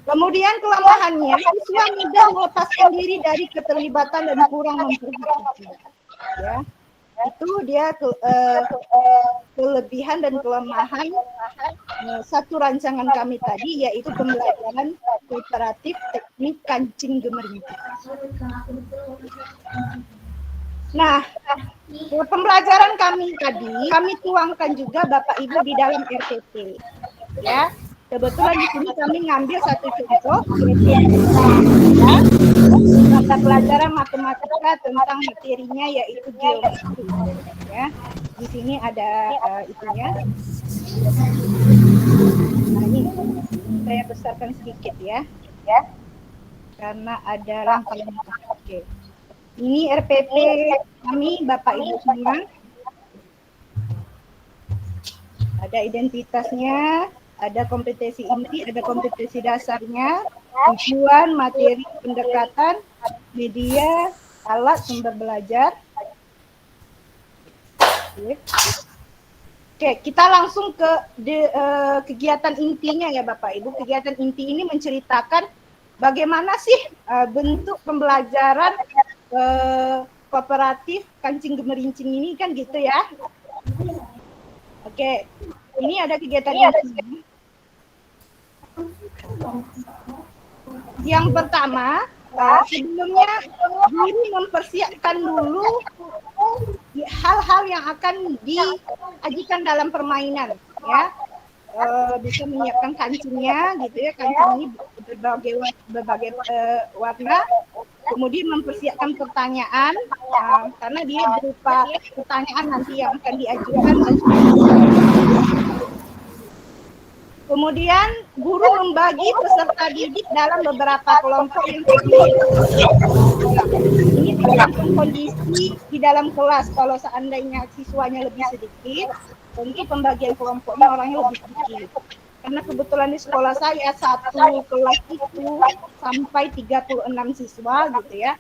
Kemudian kelemahannya, siswa mudah melepaskan diri dari keterlibatan dan kurang memperhatikan. Ya, itu dia kelebihan dan kelemahan satu rancangan kami tadi, yaitu pembelajaran kooperatif teknik kancing gemericing. Nah, pembelajaran kami tadi kami tuangkan juga Bapak Ibu di dalam RPP. Ya, kebetulan di sini kami ngambil satu contoh, ya, mata pelajaran matematika tentang materinya yaitu geometri. Ya, di sini ada itunya. Nah, ini saya besarkan sedikit ya, karena ada langkah-langkah. Oke. Ini RPP kami Bapak Ibu semua. Ada identitasnya, ada kompetensi inti, ada kompetensi dasarnya, tujuan, materi, pendekatan, media, alat, sumber belajar. Oke, kita langsung ke kegiatan intinya ya Bapak Ibu. Kegiatan inti ini menceritakan bagaimana sih bentuk pembelajaran kooperatif kancing gemerincing ini kan gitu ya. Oke, ini ada kegiatan inti. Yang pertama, sebelumnya guru mempersiapkan dulu hal-hal yang akan diajukan dalam permainan, ya. Bisa menyiapkan kancingnya, gitu ya. Kancing ini berbagai warna. Kemudian mempersiapkan pertanyaan, karena dia berupa pertanyaan nanti yang akan diajukan. Kemudian guru membagi peserta didik dalam beberapa kelompok yang terdiri. Ini tergantung kondisi di dalam kelas. Kalau seandainya siswanya lebih sedikit, tentu pembagian kelompoknya orangnya lebih sedikit. Karena kebetulan di sekolah saya satu kelas itu sampai 36 siswa gitu ya.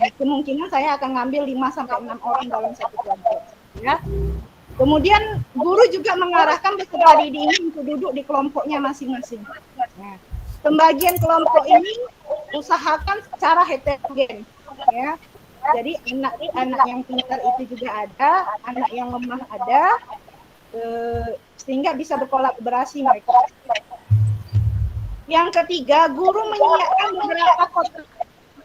Nah, kemungkinan saya akan ngambil 5 sampai 6 orang dalam satu kelompok ya. Kemudian guru juga mengarahkan peserta didik ini untuk duduk di kelompoknya masing-masing. Nah, pembagian kelompok ini usahakan secara heterogen ya. Jadi anak yang pintar itu juga ada, anak yang lemah ada, sehingga bisa berkolaborasi mereka. Yang ketiga, guru menyiapkan beberapa kotak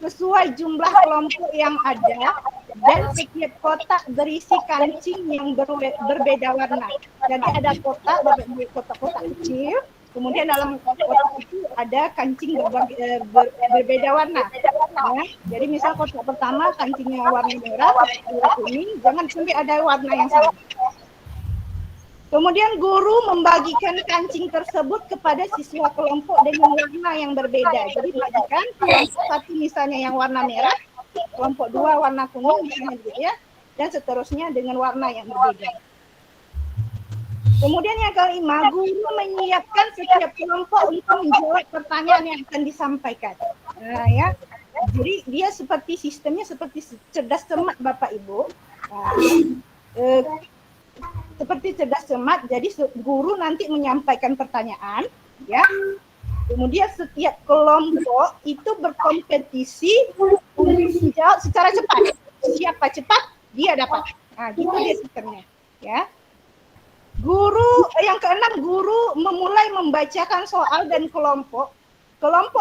sesuai jumlah kelompok yang ada dan setiap kotak berisi kancing yang berbeda warna. Jadi ada kotak kecil, kemudian dalam kotak itu ada kancing berbeda warna. Ya, jadi misal kotak pertama kancingnya warna merah, kotak kedua kuning, jangan sampai ada warna yang sama. Kemudian guru membagikan kancing tersebut kepada siswa kelompok dengan warna yang berbeda. Jadi bagikan kelompok satu misalnya yang warna merah, kelompok dua warna kuning misalnya gitu ya, dan seterusnya dengan warna yang berbeda. Kemudian yang kelima, guru menyiapkan setiap kelompok untuk menjawab pertanyaan yang akan disampaikan. Nah, ya. Jadi dia seperti sistemnya seperti cerdas cermat Bapak Ibu. Seperti cerdas cermat, jadi guru nanti menyampaikan pertanyaan, ya. Kemudian setiap kelompok itu berkompetisi untuk menjawab secara cepat. Siapa cepat, dia dapat. Nah, gitu dia sistemnya, ya. Guru yang keenam, guru memulai membacakan soal dan kelompok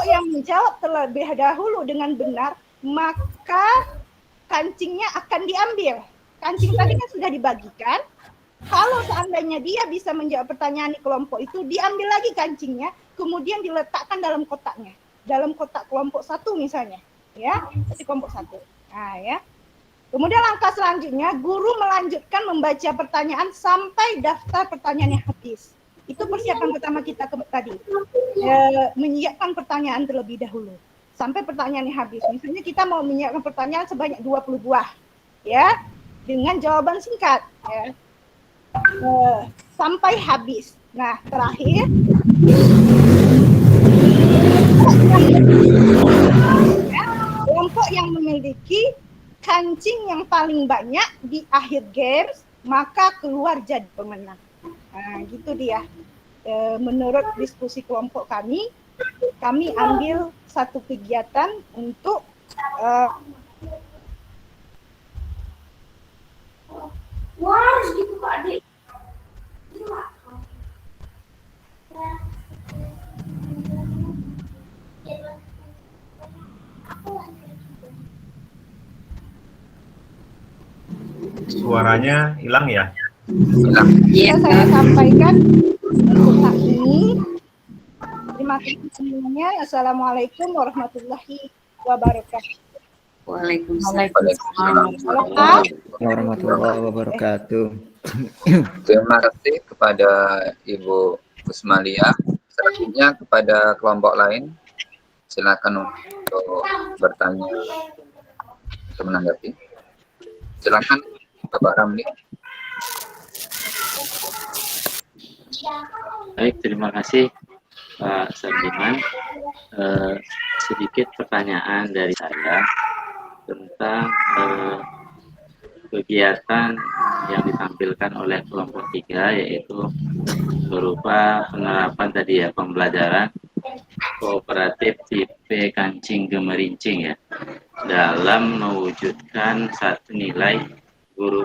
yang menjawab terlebih dahulu dengan benar, maka kancingnya akan diambil. Kancing tadi kan sudah dibagikan. Kalau seandainya dia bisa menjawab pertanyaan di kelompok itu, diambil lagi kancingnya, kemudian diletakkan dalam kotaknya, dalam kotak kelompok satu misalnya, ya, di kelompok satu. Nah, ya. Kemudian langkah selanjutnya, guru melanjutkan membaca pertanyaan sampai daftar pertanyaannya habis. Itu persiapan pertama kita tadi, menyiapkan pertanyaan terlebih dahulu sampai pertanyaannya habis. Misalnya kita mau menyiapkan pertanyaan sebanyak 20 buah, ya, dengan jawaban singkat, ya. sampai habis. Nah, terakhir kelompok yang memiliki kancing yang paling banyak di akhir games maka keluar jadi pemenang. Nah, gitu dia. Menurut diskusi kelompok kami ambil satu kegiatan untuk gitu Pak Adik. Suaranya hilang ya? Hilang. Bisa saya sampaikan untuk hari ini. Terima kasih semuanya. Assalamualaikum warahmatullahi wabarakatuh. Waalaikumsalam. Warahmatullahi wabarakatuh. Terima kasih kepada Ibu Kusmalia. Selanjutnya kepada kelompok lain, silakan untuk bertanya atau menanggapi. Silakan Bapak Ramli. Baik, terima kasih Pak Sardiman. Sedikit pertanyaan dari saya tentang kegiatan yang ditampilkan oleh kelompok 3, yaitu berupa penerapan tadi ya, pembelajaran kooperatif tipe kancing gemerincing ya, dalam mewujudkan satu nilai guru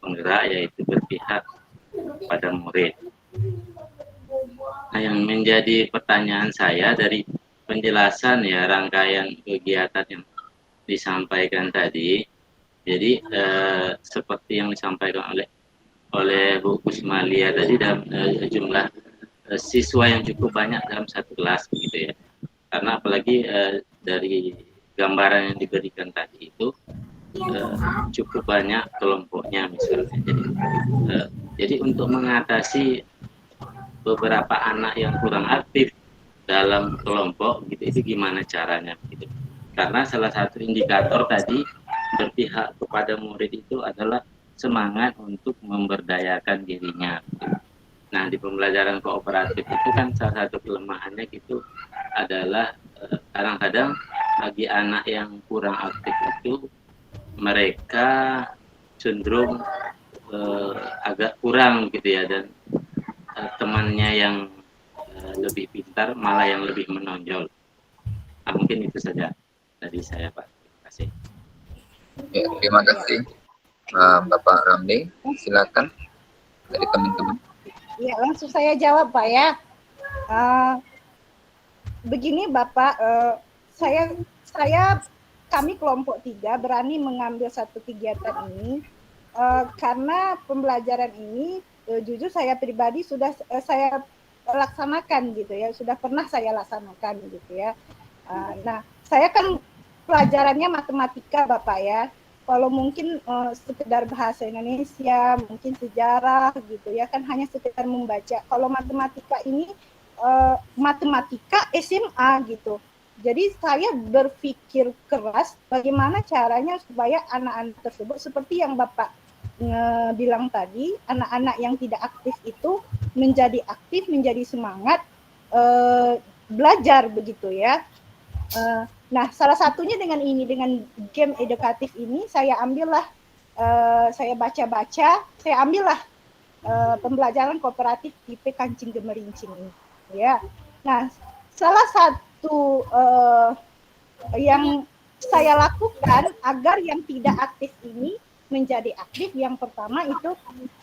penggerak, yaitu berpihak pada murid. Nah, yang menjadi pertanyaan saya dari penjelasan ya rangkaian kegiatan yang disampaikan tadi, jadi seperti yang disampaikan oleh Bu Kusmalia tadi, dalam jumlah siswa yang cukup banyak dalam satu kelas begitu ya, karena apalagi dari gambaran yang diberikan tadi itu cukup banyak kelompoknya misalnya. Jadi untuk mengatasi beberapa anak yang kurang aktif dalam kelompok gitu, itu gimana caranya gitu. Karena salah satu indikator tadi berpihak kepada murid itu adalah semangat untuk memberdayakan dirinya gitu. Nah, di pembelajaran kooperatif itu kan salah satu kelemahannya gitu adalah kadang-kadang bagi anak yang kurang aktif itu mereka cenderung agak kurang gitu ya, dan temannya yang lebih pintar malah yang lebih menonjol. Nah, mungkin itu saja dari saya, Pak. Terima kasih. Ya, terima kasih Bapak Ramli. Silakan dari teman-teman. Ya, langsung saya jawab Pak ya. Begini Bapak, kami kelompok 3 berani mengambil satu kegiatan ini karena pembelajaran ini jujur saya pribadi sudah saya laksanakan gitu ya, sudah pernah saya laksanakan gitu ya. Nah, saya kan pelajarannya matematika Bapak ya. Kalau mungkin sekedar bahasa Indonesia, mungkin sejarah gitu ya, kan hanya sekedar membaca. Kalau matematika ini matematika SMA gitu. Jadi saya berpikir keras bagaimana caranya supaya anak-anak tersebut seperti yang Bapak bilang tadi, anak-anak yang tidak aktif itu menjadi aktif, menjadi semangat belajar begitu ya. Nah, salah satunya dengan game edukatif ini saya ambillah, saya baca-baca, saya ambillah pembelajaran kooperatif tipe kancing gemerincing ini. Ya, nah salah satu yang saya lakukan agar yang tidak aktif ini menjadi aktif, yang pertama itu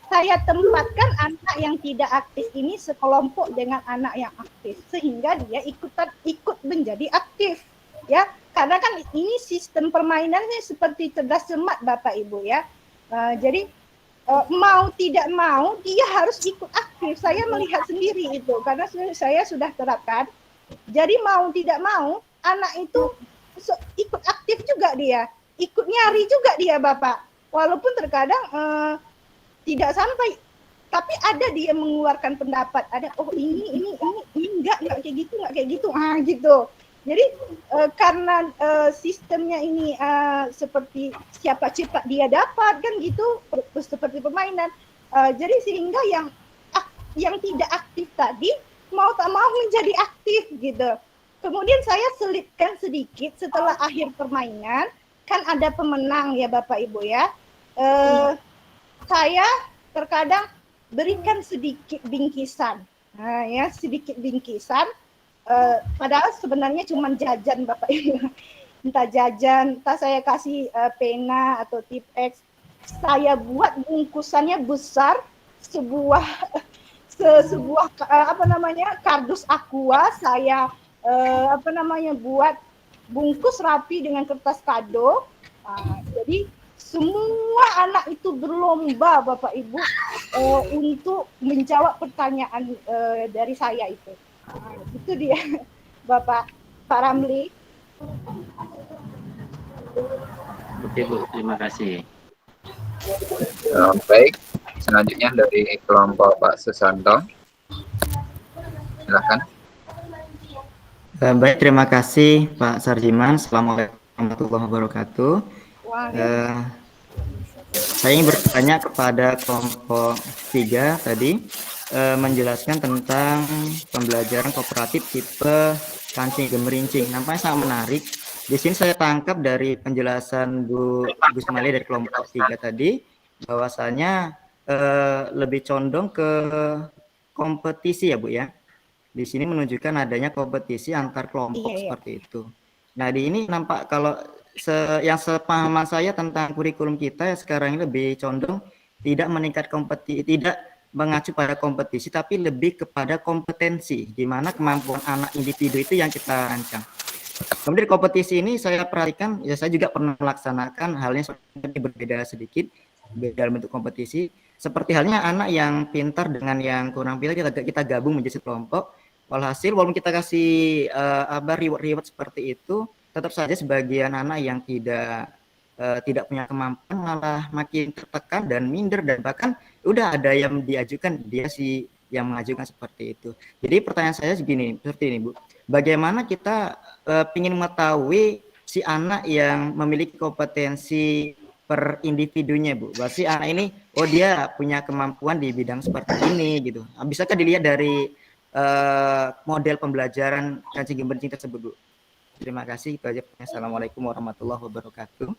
saya tempatkan anak yang tidak aktif ini sekelompok dengan anak yang aktif sehingga dia ikut menjadi aktif ya, karena kan ini sistem permainannya seperti cerdas cermat Bapak Ibu ya. Jadi mau tidak mau dia harus ikut aktif. Saya melihat sendiri itu karena saya sudah terapkan. Jadi mau tidak mau anak itu ikut aktif juga dia, ikut nyari juga dia Bapak. Walaupun terkadang tidak sampai, tapi ada dia mengeluarkan pendapat, ada ini enggak kayak gitu gitu. Jadi karena sistemnya ini seperti siapa cepat dia dapat kan gitu, seperti permainan. Jadi sehingga yang tidak aktif tadi mau tak mau menjadi aktif gitu. Kemudian saya selipkan sedikit setelah akhir permainan, kan ada pemenang ya Bapak Ibu ya. Saya terkadang berikan sedikit bingkisan, ya sedikit bingkisan. Padahal sebenarnya cuma jajan Bapak Ibu, entah jajan, entah saya kasih pena atau tip X. Saya buat bungkusannya besar, sebuah kardus aqua, saya buat bungkus rapi dengan kertas kado. Jadi semua anak itu berlomba Bapak Ibu untuk menjawab pertanyaan dari saya itu. Itu dia Pak Ramli. Oke Bu, terima kasih. Baik, selanjutnya dari kelompok Pak Susanto. Silakan. Baik, terima kasih Pak Sarjiman. Assalamualaikum warahmatullahi wabarakatuh. Saya ingin bertanya kepada kelompok 3 tadi, menjelaskan tentang pembelajaran kooperatif tipe kancing gemerincing. Nampaknya sangat menarik. Di sini saya tangkap dari penjelasan Bu Gusmalia dari kelompok 3 tadi, bahwasanya lebih condong ke kompetisi ya Bu ya. Di sini menunjukkan adanya kompetisi antar kelompok seperti itu. Nah di ini nampak kalau yang sepahaman saya tentang kurikulum kita sekarang ini lebih condong tidak meningkat kompetisi, tidak mengacu pada kompetisi, tapi lebih kepada kompetensi, di mana kemampuan anak individu itu yang kita rancang. Kemudian kompetisi ini saya perhatikan, ya saya juga pernah melaksanakan halnya berbeda sedikit, dalam bentuk kompetisi. Seperti halnya anak yang pintar dengan yang kurang pintar, kita gabung menjadi kelompok. Walhasil, walaupun kita kasih reward seperti itu, tetap saja sebagian anak yang tidak punya kemampuan malah makin tertekan dan minder, dan bahkan udah ada yang diajukan, dia sih yang mengajukan seperti itu. Jadi pertanyaan saya seperti ini Bu, bagaimana kita ingin mengetahui si anak yang memiliki kompetensi per individunya Bu, bahwa si anak ini dia punya kemampuan di bidang seperti ini gitu. Bisakah dilihat dari model pembelajaran kancing gemerincing tersebut Bu? Terima kasih. Itu aja. Assalamualaikum warahmatullahi wabarakatuh.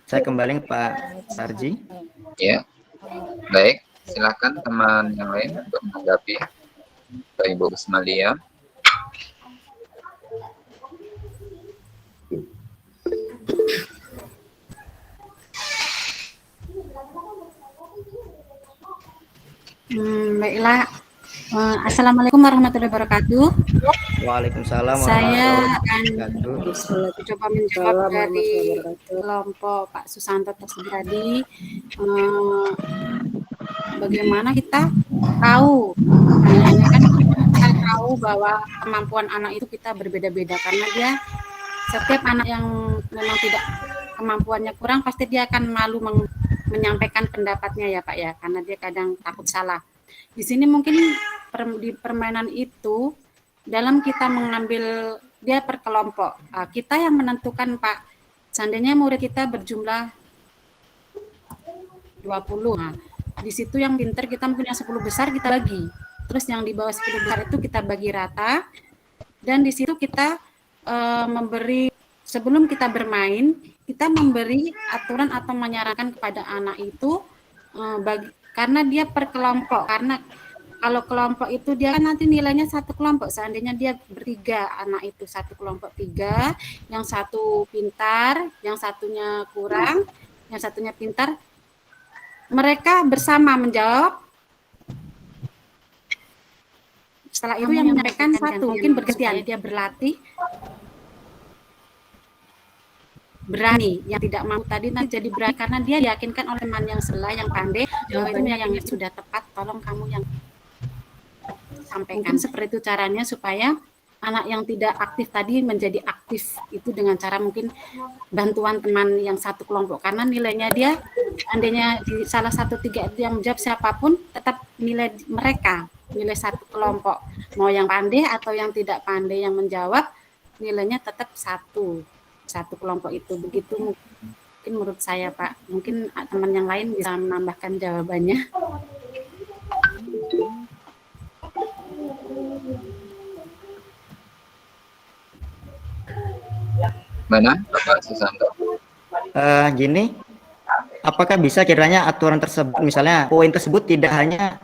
Saya kembali Pak Sarji. Ya, baik. Silakan teman yang lain untuk menanggapi Ibu Gusmalia. Baiklah. Assalamualaikum warahmatullahi wabarakatuh. Waalaikumsalam Saya warahmatullahi akan wabarakatuh. coba menjawab dari kelompok Pak Susanto tersebut tadi. Bagaimana kita tahu, kan kita tahu bahwa kemampuan anak itu kita berbeda-beda, karena dia setiap anak yang memang tidak kemampuannya kurang pasti dia akan malu menyampaikan pendapatnya ya Pak ya, karena dia kadang takut salah. Di sini mungkin di permainan itu dalam kita mengambil dia per kelompok, kita yang menentukan Pak. Seandainya murid kita berjumlah 20, nah, di situ yang pintar kita mungkin yang 10 besar kita bagi, terus yang di bawah 10 besar itu kita bagi rata, dan di situ kita memberi, sebelum kita bermain kita memberi aturan atau menyarankan kepada anak itu karena dia per kelompok, karena kalau kelompok itu dia kan nanti nilainya satu kelompok. Seandainya dia bertiga, anak itu satu kelompok 3, yang satu pintar, yang satunya kurang, yang satunya pintar, mereka bersama menjawab. Setelah itu yang menyampaikan satu, mungkin bergantian, dia berlatih berani, yang tidak mampu tadi nanti jadi berani karena dia diyakinkan oleh teman yang sebelah yang pandai, jawabannya yang sudah tepat, tolong kamu yang sampaikan. Seperti itu caranya supaya anak yang tidak aktif tadi menjadi aktif, itu dengan cara mungkin bantuan teman yang satu kelompok, karena nilainya dia andainya di salah satu 3 yang menjawab siapapun tetap nilai mereka, nilai satu kelompok, mau yang pandai atau yang tidak pandai yang menjawab nilainya tetap satu kelompok itu. Begitu menurut saya Pak. Mungkin teman yang lain bisa menambahkan jawabannya. Mana, Bapak Susanto? Gini, apakah bisa kiranya aturan tersebut, misalnya poin tersebut tidak hanya,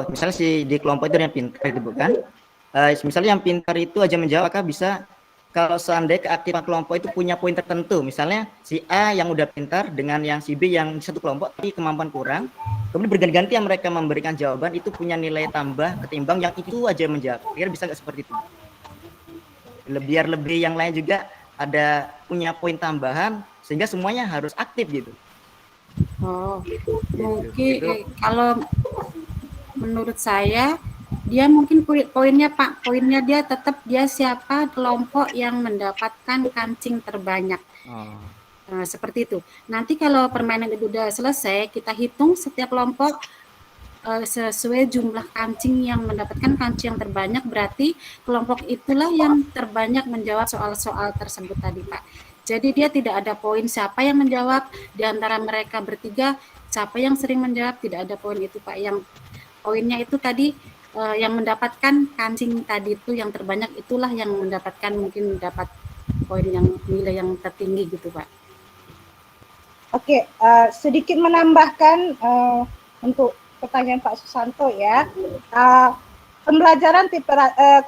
misalnya si di kelompok itu yang pintar itu bukan, misalnya yang pintar itu aja menjawab, apakah bisa kalau seandainya keaktifan kelompok itu punya poin tertentu, misalnya si A yang udah pintar dengan yang si B yang satu kelompok tapi kemampuan kurang, kemudian berganti-ganti yang mereka memberikan jawaban itu punya nilai tambah ketimbang yang itu aja menjawab. Kira bisa nggak seperti itu? Biar lebih yang lain juga ada punya poin tambahan sehingga semuanya harus aktif gitu. Oh, mungkin kalau menurut saya dia mungkin poinnya Pak, poinnya dia tetap dia siapa kelompok yang mendapatkan kancing terbanyak. Seperti itu. Nanti kalau permainan itu udah selesai, kita hitung setiap kelompok sesuai jumlah kancing yang mendapatkan kancing yang terbanyak, berarti kelompok itulah yang terbanyak menjawab soal-soal tersebut tadi Pak. Jadi dia tidak ada poin siapa yang menjawab di antara mereka bertiga, siapa yang sering menjawab, tidak ada poin itu Pak. Yang poinnya itu tadi yang mendapatkan kancing tadi itu yang terbanyak itulah yang mendapatkan mungkin dapat poin yang nilai yang tertinggi gitu Pak. Oke, sedikit menambahkan untuk pertanyaan Pak Susanto ya. Pembelajaran tipe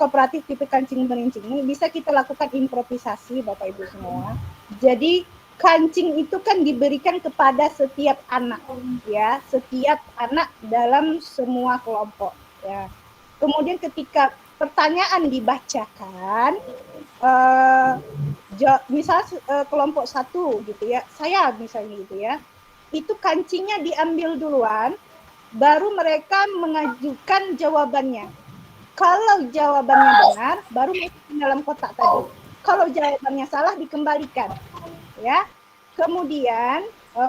kooperatif tipe kancing merincing ini bisa kita lakukan improvisasi Bapak Ibu semua. Jadi kancing itu kan diberikan kepada setiap anak ya, setiap anak dalam semua kelompok ya. Kemudian ketika pertanyaan dibacakan, misal kelompok 1 gitu ya, saya misalnya gitu ya, itu kancingnya diambil duluan, baru mereka mengajukan jawabannya. Kalau jawabannya benar, baru masuk dalam kotak tadi. Kalau jawabannya salah, dikembalikan. Ya. Kemudian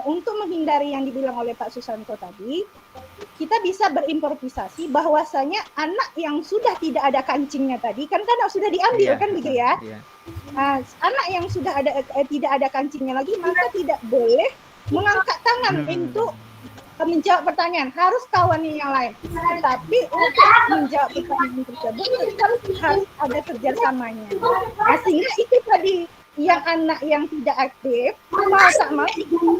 untuk menghindari yang dibilang oleh Pak Susanto tadi, kita bisa berimprovisasi bahwasanya anak yang sudah tidak ada kancingnya tadi, kan sudah diambil kan gitu ya. Nah, anak yang sudah ada tidak ada kancingnya lagi, maka tidak boleh mengangkat tangan untuk menjawab pertanyaan, harus kawannya yang lain. Tapi untuk menjawab pertanyaan tersebut harus ada kerjasamanya. Nah, sehingga itu tadi yang anak yang tidak aktif mau tak mau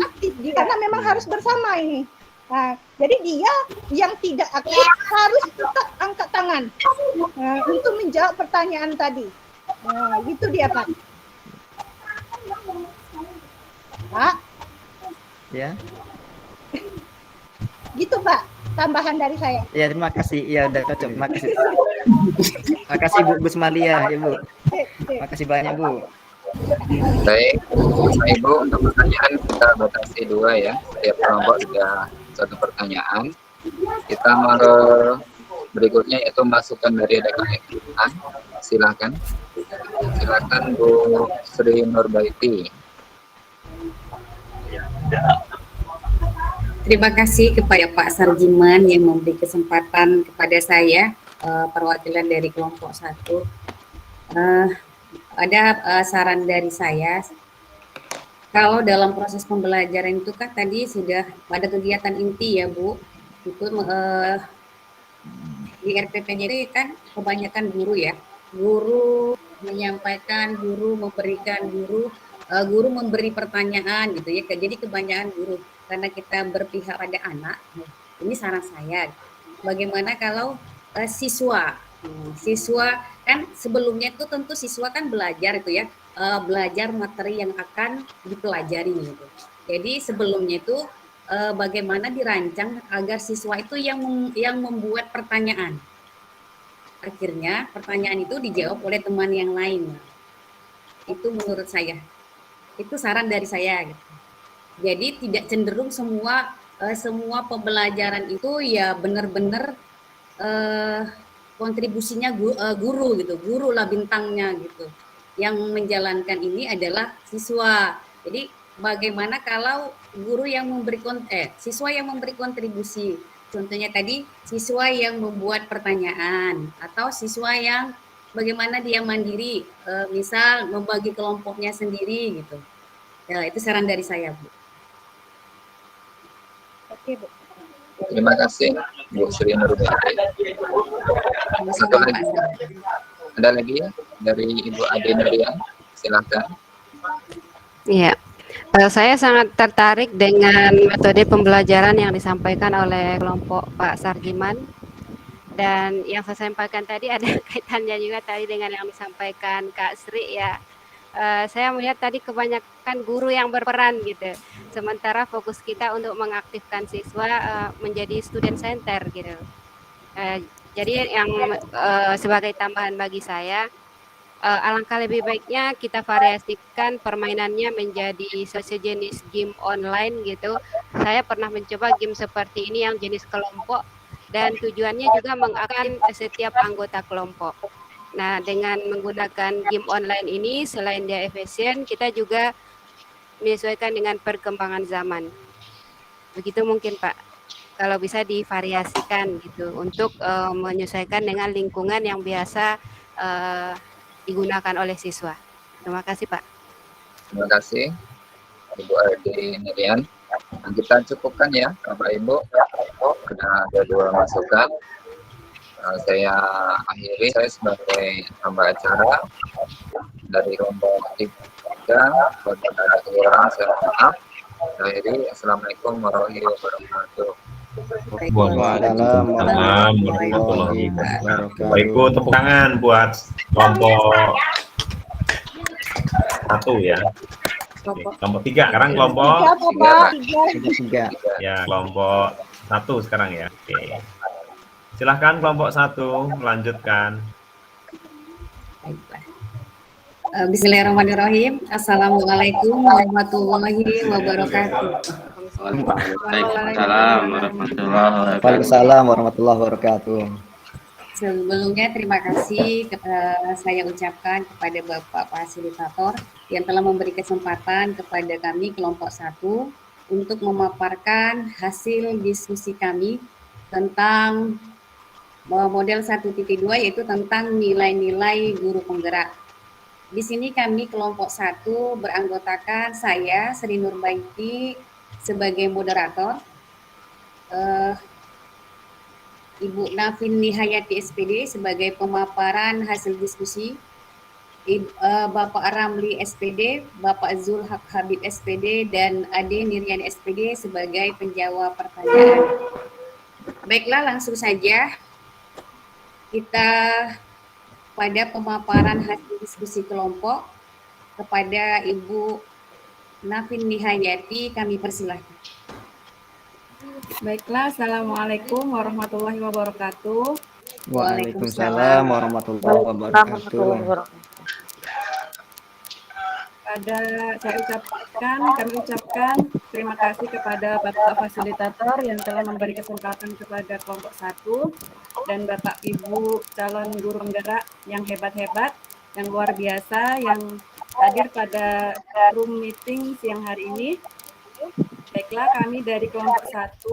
aktif dia, karena memang harus bersama ini. Nah, jadi dia yang tidak aktif harus tetap angkat tangan untuk menjawab pertanyaan tadi. Nah, gitu dia Pak. Pak? Ya. Gitu Pak, tambahan dari saya. Ya, terima kasih. Ya, udah cocok. Terima kasih. Terima kasih Bu Gusmalia, Ibu. Terima kasih banyak Bu. Baik, Bapak Ibu, untuk pertanyaan kita batasi 2 ya. Setiap kelompok sudah 1 pertanyaan. Kita berikutnya yaitu masukan dari rekan-rekan. Silakan. Silakan Bu Sri Nurbaiti. Terima kasih kepada Pak Sarjiman yang memberi kesempatan kepada saya, perwakilan dari kelompok 1. Ada saran dari saya, kalau dalam proses pembelajaran itu kan tadi sudah pada kegiatan inti ya Bu, itu di RPP-nya itu kan kebanyakan guru ya, guru menyampaikan, guru memberikan, guru memberi pertanyaan gitu ya, jadi kebanyakan guru. Karena kita berpihak pada anak, ini saran saya. Bagaimana kalau siswa kan sebelumnya itu tentu siswa kan belajar itu ya, belajar materi yang akan dipelajari gitu. Jadi sebelumnya itu bagaimana dirancang agar siswa itu yang membuat pertanyaan. Akhirnya pertanyaan itu dijawab oleh teman yang lain. Itu menurut saya. Itu saran dari saya gitu. Jadi tidak cenderung semua pembelajaran itu ya benar-benar kontribusinya guru gitu, guru lah bintangnya gitu. Yang menjalankan ini adalah siswa. Jadi bagaimana kalau guru yang siswa yang memberi kontribusi. Contohnya tadi siswa yang membuat pertanyaan atau siswa yang bagaimana dia mandiri, misal membagi kelompoknya sendiri gitu. Ya, itu saran dari saya, Bu. Oke, Bu. Terima kasih Bu Sri Nurbaiti. Satu lagi, ada lagi dari Ibu Ade Nurian, silakan. Iya, saya sangat tertarik dengan metode pembelajaran yang disampaikan oleh kelompok Pak Sargiman. Dan yang saya sampaikan tadi ada kaitannya juga tadi dengan yang disampaikan Kak Sri ya. Saya melihat tadi kebanyakan guru yang berperan gitu. Sementara fokus kita untuk mengaktifkan siswa menjadi student center gitu. Jadi yang sebagai tambahan bagi saya, alangkah lebih baiknya kita variasikan permainannya menjadi sejenis game online gitu. Saya pernah mencoba game seperti ini yang jenis kelompok dan tujuannya juga mengaktifkan setiap anggota kelompok. Nah, dengan menggunakan game online ini selain dia efisien, kita juga menyesuaikan dengan perkembangan zaman. Begitu mungkin Pak, kalau bisa divariasikan gitu untuk menyesuaikan dengan lingkungan yang biasa digunakan oleh siswa. Terima kasih Pak. Terima kasih Ibu Ade Nurian. Nah, kita cukupkan ya Bapak Ibu, ada 2 masukan. Saya akhiri, saya sebagai hamba acara dari kelompok 3, apabila ada kekurangan saya mohon maaf. Akhiri, Assalamualaikum warahmatullahi wabarakatuh. Waalaikumsalam warahmatullahi wabarakatuh. Bapak Ibu, tepuk tangan buat kelompok 1 ya. Kelompok 3, sekarang kelompok 3. ya, kelompok 1 sekarang ya. Oke. Silahkan kelompok 1 melanjutkan. Bismillahirrahmanirrahim. Assalamualaikum warahmatullahi wabarakatuh. Waalaikumsalam warahmatullahi wabarakatuh. Sebelumnya terima kasih saya ucapkan kepada Bapak Fasilitator yang telah memberi kesempatan kepada kami kelompok 1 untuk memaparkan hasil diskusi kami tentang model 1.2 yaitu tentang nilai-nilai guru penggerak. Di sini kami kelompok 1 beranggotakan saya Sri Nurbaiti sebagai moderator, Ibu Nafin Nihayati SPD sebagai pemaparan hasil diskusi, Bapak Ramli SPD, Bapak Zulhak Habib SPD, dan Ade Nirian SPD sebagai penjawab pertanyaan. Baiklah, langsung saja kita pada pemaparan hasil diskusi kelompok. Kepada Ibu Nafin Nihayati kami persilahkan. Baiklah, Assalamualaikum warahmatullahi wabarakatuh. Waalaikumsalam warahmatullahi wabarakatuh. Kami ucapkan terima kasih kepada Bapak Fasilitator yang telah memberi kesempatan kepada kelompok 1 dan Bapak Ibu calon guru penggerak yang hebat-hebat, yang luar biasa, yang hadir pada room meeting siang hari ini. Baiklah, kami dari kelompok 1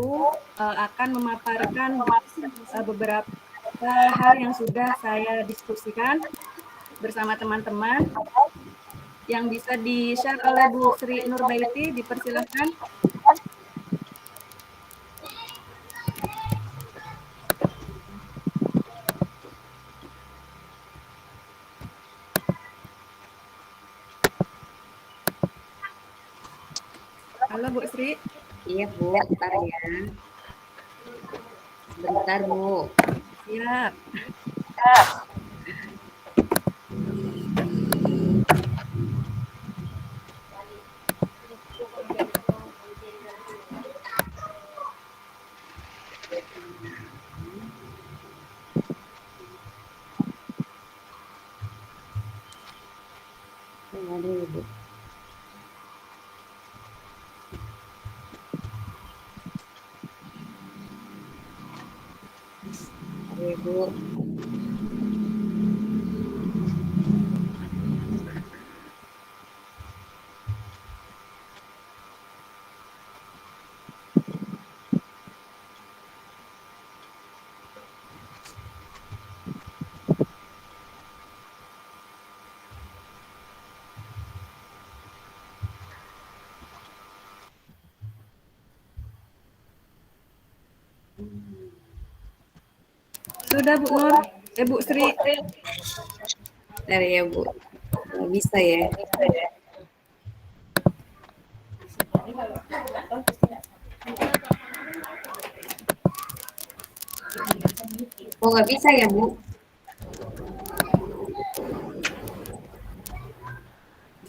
akan memaparkan beberapa hal yang sudah saya diskusikan bersama teman-teman. Yang bisa di-share oleh Bu Sri Nurbaiti, dipersilahkan. Halo Bu Sri. Iya Bu, bentar ya. Bentar Bu. Siap. Ada Bu. Bu. Sudah Bu Nur, Bu Sri. Dari ya Bu, nggak bisa ya. Oh nggak bisa ya Bu?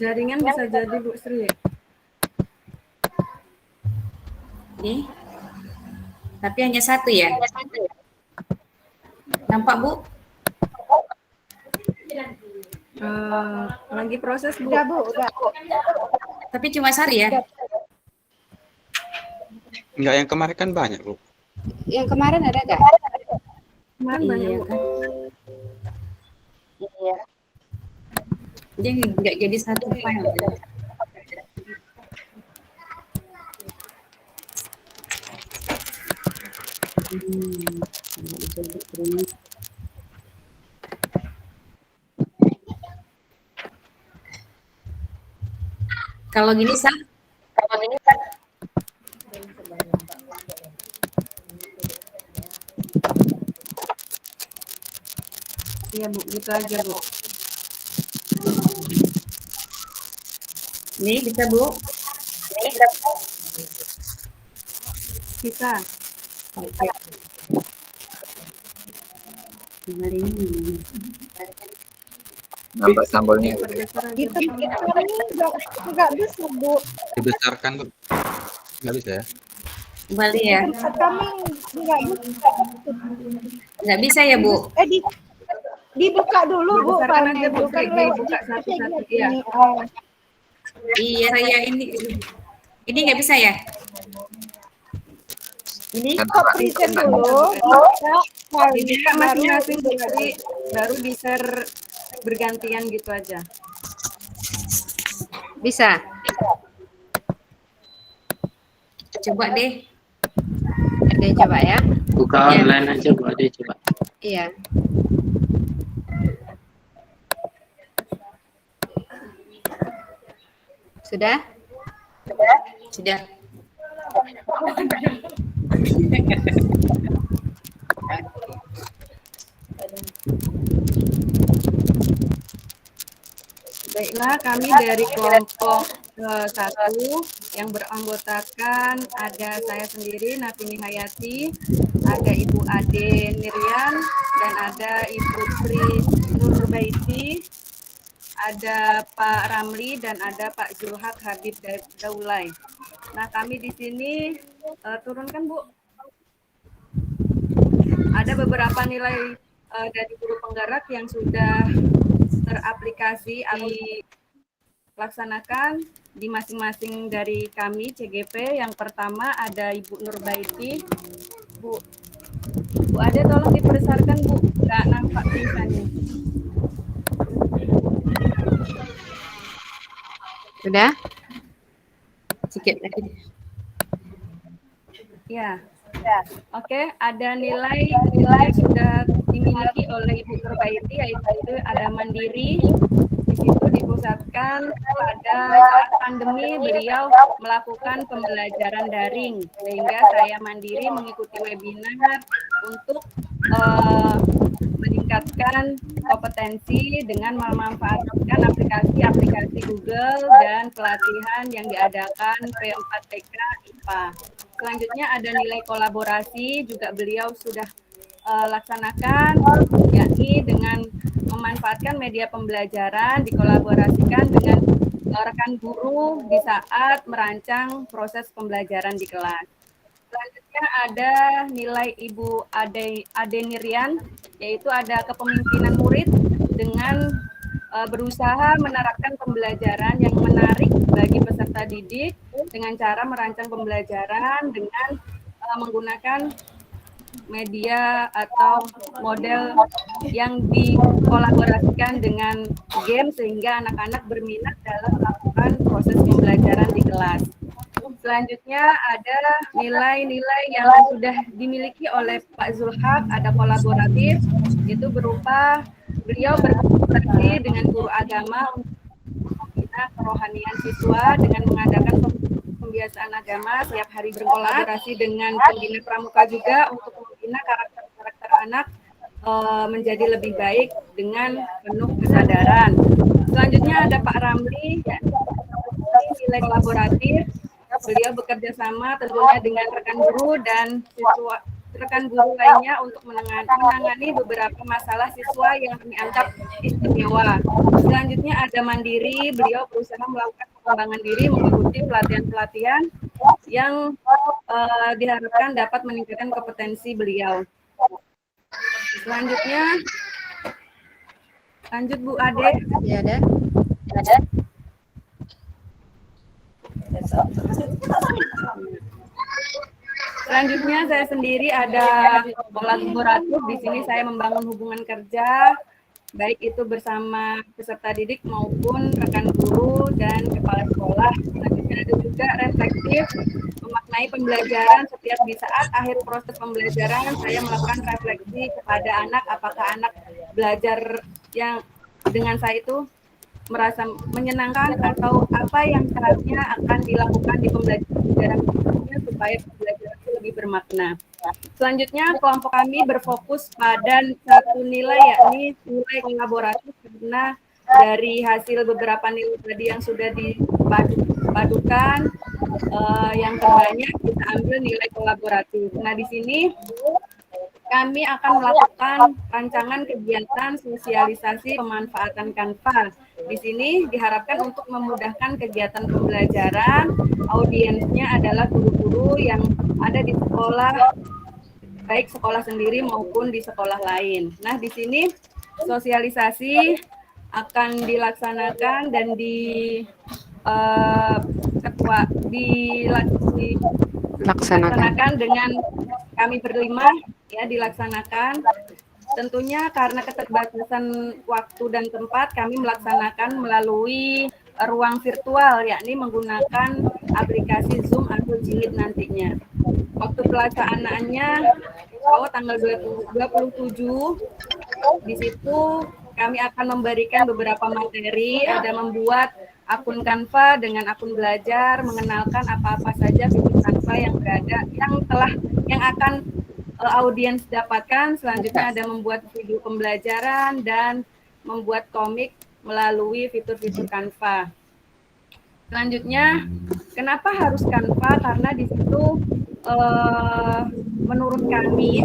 Jaringan bisa jadi Bu Sri. Nih, tapi hanya satu ya. Nampak Bu? Lagi proses Bu. Udah Bu, udah. Tapi cuma sehari ya? Enggak, yang kemarin kan banyak, Bu. Yang kemarin ada nggak? Kemarin banyak Bu. Iya. Dia nggak jadi satu file. Kalau gini sah? Iya Bu, gitu aja Bu. Nih bisa Bu? Bisa. Oke. Nampak sambalnya. Itu nggak bisa Bu. Dibesarkan, Bu. Nggak bisa ya? Kembali ya? Kami nggak bisa. Nggak bisa ya Bu? Dibuka dulu Bu. Dibesarkan aja Bu, Kan Sri. lewat Dibuka satu-satu. Iya. Iya saya ini nggak bisa ya? Ini kok present dulu. Dibuka masing-masing Bu Sri, baru di-share bergantian gitu aja. Bisa. Coba deh. Oke, coba ya. Buka online aja Bu Ade, coba. Iya. Sudah? Sudah. Baiklah, kami dari kelompok 1 yang beranggotakan ada saya sendiri, Natini Hayati, ada Ibu Ade Nirian, dan ada Ibu Sri Nurbaiti, ada Pak Ramli, dan ada Pak Zulhak Habib Daulay. Nah, kami di sini turunkan Bu. Ada beberapa nilai dari guru penggerak yang sudah teraplikasi dilaksanakan di masing-masing dari kami CGP. Yang pertama ada Ibu Nurbaiti. Bu Ade tolong dibesarkan Bu, nggak nampak tulisannya. Sudah? Sedikit lagi. Ya. Oke, ada nilai yang sudah dimiliki oleh Ibu Nurbaiti, yaitu ada mandiri. Di situ dipusatkan pada saat pandemi beliau melakukan pembelajaran daring, sehingga saya mandiri mengikuti webinar untuk meningkatkan kompetensi dengan memanfaatkan aplikasi Google dan pelatihan yang diadakan P4TK IPA. Selanjutnya ada nilai kolaborasi, juga beliau sudah laksanakan, yakni dengan memanfaatkan media pembelajaran, dikolaborasikan dengan rekan guru di saat merancang proses pembelajaran di kelas. Selanjutnya ada nilai Ibu Ade Nirian, yaitu ada kepemimpinan murid dengan berusaha menerapkan pembelajaran yang menarik bagi peserta didik dengan cara merancang pembelajaran dengan menggunakan media atau model yang dikolaborasikan dengan game sehingga anak-anak berminat dalam melakukan proses pembelajaran di kelas. Selanjutnya ada nilai-nilai yang sudah dimiliki oleh Pak Zulhak, ada kolaboratif, itu berupa beliau berkolaborasi dengan guru agama untuk membina kerohanian siswa dengan mengadakan pembiasaan agama setiap hari, berkolaborasi dengan pembina pramuka juga untuk membina karakter anak menjadi lebih baik dengan penuh kesadaran. Selanjutnya ada Pak Ramli, nilai kolaboratif. Beliau bekerja sama tentunya dengan rekan guru dan rekan guru lainnya untuk menangani beberapa masalah siswa yang kami anggap istimewa. Selanjutnya ada mandiri, beliau berusaha melakukan pengembangan diri mengikuti pelatihan-pelatihan yang diharapkan dapat meningkatkan kompetensi beliau. Selanjutnya, lanjut Bu Ade. Ya, ada. Selanjutnya saya sendiri ada kolaboratif. Di sini saya membangun hubungan kerja, baik itu bersama peserta didik maupun rekan guru dan kepala sekolah. Selanjutnya ada juga reflektif, memaknai pembelajaran setiap di saat akhir proses pembelajaran. Saya melakukan refleksi kepada anak, apakah anak belajar yang dengan saya itu merasa menyenangkan atau apa yang seharusnya akan dilakukan di pembelajaran berikutnya supaya pembelajaran itu lebih bermakna. Selanjutnya kelompok kami berfokus pada satu nilai, yakni nilai kolaboratif, karena dari hasil beberapa nilai tadi yang sudah dipadukan, yang terbanyak kita ambil nilai kolaboratif. Nah, di sini kami akan melakukan rancangan kegiatan sosialisasi pemanfaatan Canva. Di sini diharapkan untuk memudahkan kegiatan pembelajaran. Audiensnya adalah guru-guru yang ada di sekolah, baik sekolah sendiri maupun di sekolah lain. Nah, di sini sosialisasi akan dilaksanakan dan dilaksanakan dengan kami berlima, ya, dilaksanakan. Tentunya karena keterbatasan waktu dan tempat, kami melaksanakan melalui ruang virtual, yakni menggunakan aplikasi Zoom atau Jilid nantinya. Waktu pelaksanaannya tanggal 27, di situ kami akan memberikan beberapa materi, ada membuat akun Canva dengan akun belajar, mengenalkan apa-apa saja fitur Canva yang berada, yang akan audiens dapatkan. Selanjutnya ada membuat video pembelajaran dan membuat komik melalui fitur-fitur Canva. Selanjutnya, kenapa harus Canva? Karena di situ menurut kami